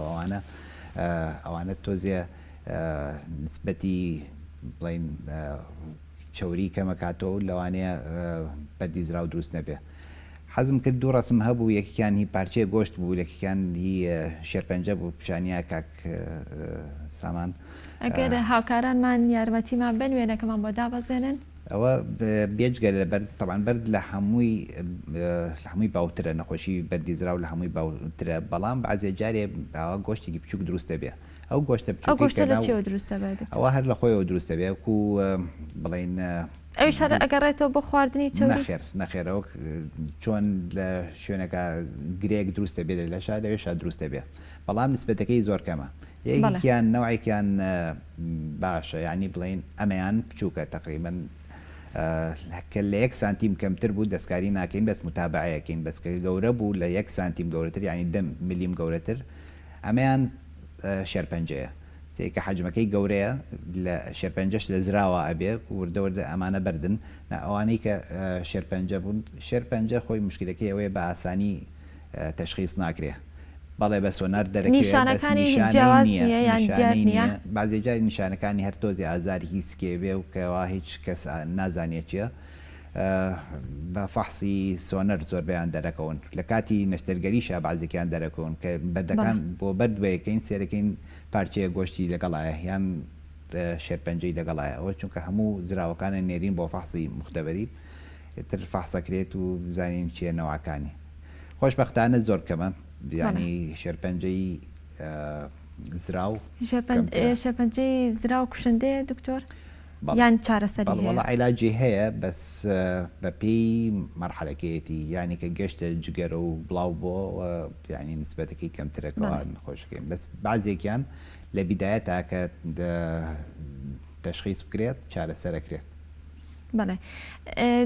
ئەوانە تۆزێ نسبەتی بڵین چوری کەمەکاتەوە و لەوانەیە بەردی زراو دروست نەبێت. حەزم کرد دوو ڕسم هەبوو یەکیان هی پارچەیە گۆشت بوو لەکیان هی شێرپەنجە بوو پیشانیا کاک سامان. ئەگەر هاوکارانمان یارمەتیمان بن وێنەکەمان بۆ دابەزێنن ئەوە بێجگەل لەبەر تەوان بەرد لە هەمووی باوترە نەخۆشی بەردی زراو لە هەمووی باوترە بەڵام بەعزێ جارێ ئەوە گۆشتێکی بچووک دروستە بێ ئەو گۆشتە گۆشتە لە چێوە دروستە بێت ئەوە هەر لە خۆیەوە دروستە بێ و بڵین ئەوی شار ئەگەڕێتەوە بۆ خواردنی چوری نەخێرەوە چۆن لە شوێنەکە گرێک دروستە بێت لە شار لەوێشا دروستە بێ بەڵام نسبەتەکەی زۆر کەمە یەکیان نەوەیەکیان باشە ینی بڵین ئەمەیان بچووکە تقریبا کە لە 1 سانتیم کەمتر بوو دەستکاری ناکەین بەس متابعەکەین بەسکە گەورە بوو لە 1 سانتیم گەورەتر ینی 10 ملیم گەورەتر ئەمەیان شێرپەنجەیە کە حەجمەکەی گەورەیە لە شێرپەنجەش لە زراوە ئەبێ وردەوردە ئەمانە بردن ئەوانەی کە شێرپەنجە بوون شێرپەنجە خۆی مشکلەکەی ئەوەیە بە ئاسانی تەشخیص ناکرێ بەڵێ بە سۆنار دەرەکەی بازی جاری نیشانەکانی هەر تۆزی ئازارێکی سکێبێ و کەوا هیچ کەس نازانێت چیە بە فەحسی سۆنەر زۆر بەیان دەرەکەون لە کاتی نەشتەرگەریشە بازێکیان دەرەکەون کە بەردەکان بۆ بەردوەیەکەین سێرەکەین پارچەیە گۆشتی لەگەڵایە یان شێرپەنجەی لەگەڵایە ئەوە چونکە هەموو زراوەکانە نێرین بۆ فەحسی مختبەری تر فەحسەکرێت و بزانین چیە نەوەکانی خۆشبەختانە زۆر کەمە ینی شێرپەنجەی زراو شێرپەنجەی زراو کوشندەیە دکتۆر یان چارەسەری وڵا عیلاجی هەیە بەس بە پێی مەرحەلەکەیەتی ینی کە گەشتە جگەرە و بڵاو بۆ ینی نسبەتەکەی کەمترەکەەوە نەخۆشەکەین بەس بازێکیان لە بیدایەتە کە تەشخیص بکرێت چارەسەرەکرێت. بەڵێ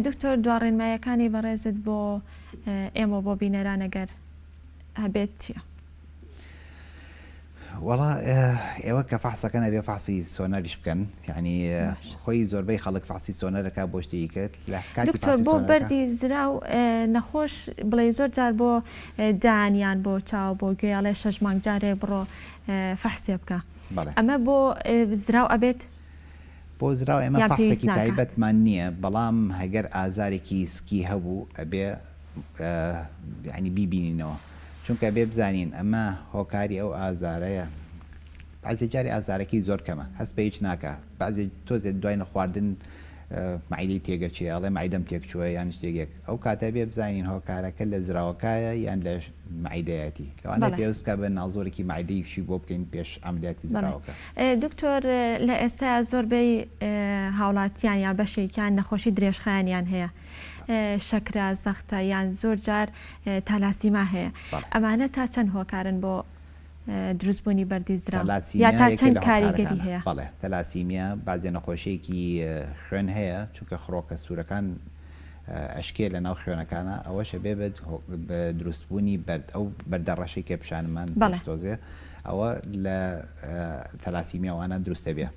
دکتۆر دواڕێنمایەکانی بەڕێزت بۆ ئێمە بۆ بینەرانەگەر هەبێت چییە؟ وڵا ئێوە کە فەحسەکەنە بێ فەحسی سۆنەریش بکەن یعنی خۆی زۆربەی خەڵک فەحسی سۆنەرەکە بۆ شتێکی کرد لە دکتۆر بۆ بەردی زراو نەخۆش بڵێ زۆر جار بۆ دانیان بۆ چاو بۆ گوێڵێ 6 مانگ جارێ بڕۆ فەحسێ بکە ئەمە بۆ زراو ئەبێت بۆ زراو ئێمە فەحسێکی تایبەتمان نییە بەڵام هەگەر ئازارێکی سکی هەبوو ئەبێ ینی بیبینینەوە چونکە بێ بزانین ئەمە هۆکاری ئەو ئازارەیە بازی جاری ئازارەکەی زۆر کەمە هەست بە هیچ ناکە بازی تۆزێت دوای نەخواردن معیدەی تێگەچێ ئەڵێ معیدەم تێکچووە یان شتێک ئەو کاتە بێ بزانین هۆکارەکە لە زراوەکایە یان لە معیدەیەتی لەوانە پێویستکە بە ناڵزۆرێکی معیدەیشی بۆ بکەین پێش ئەملیاتی زراوەکە. دکتۆر لە ئێستا زۆربەی هاوڵاتیان یا بەشێکیان نەخۆشی درێژخایانیان هەیە شەکرا زەختە یان زۆر جار تالاسیما هەیە ئەمانە تا چەند هۆکارن بۆ دروستبوونی بەردی زراو یا تا چەند کاریگەری هەیە؟ بەڵێ تەلاسیمیا بازێ نەخۆشیەکی خوێن هەیە چونکە خڕۆکە سوورەکان ئەشکێ لە ناو خوێنەکانە ئەوەشە بێ بە دروستبوونی ئەو بەردەڕەشەی کە پیشانمان تۆزێ ئەوە لە تەلاسیمیاوانە دروستە بێ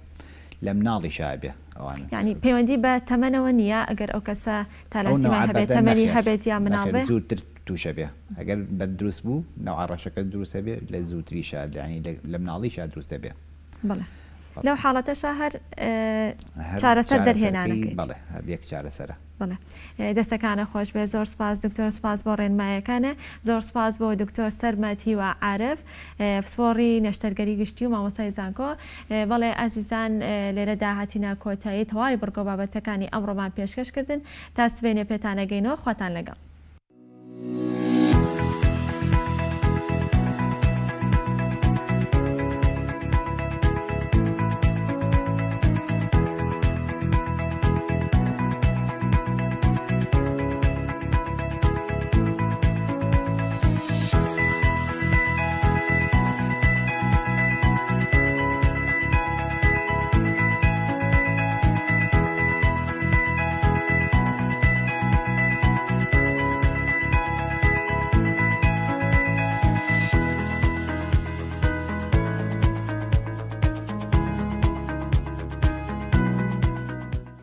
لە مناڵی شابێ ئەوان ینی پەیوەندی بە تەمەنەوە نییە ئەگەر ئەو کەسە تالاسیما هەبێت تەمەنی هەبێت یا مناڵ زووتر تووشە بێ ئەگەر بەردروست بوو ناوعڕەشەکە دروستە بێ لە زووتریشە ینی لە مناڵیشە دروستە بێ بڵێ لەو حاڵەتەشە هەر چارەسەر دەرهێنانەکەی بەڵێ هەر یەک چارەسەرە بڵێ دەستەکانە خۆش بێ زۆر سپاس دکتۆر سپاس بۆ ڕێنمایەکانە زۆر سپاس بۆ دکتۆر سەرمەتی و عارف پسپۆڕی نەشتەرگەری گشتی و مامۆستای زانکۆ بەڵێ ئازیزان لێرە داهاتینە کۆتایی تەواوی بڕگۆ بابەتەکانی ئەمڕۆمان پێشکەشکردن تا سبێنێ پێتانەگەینەوە خواتان لەگەڵ.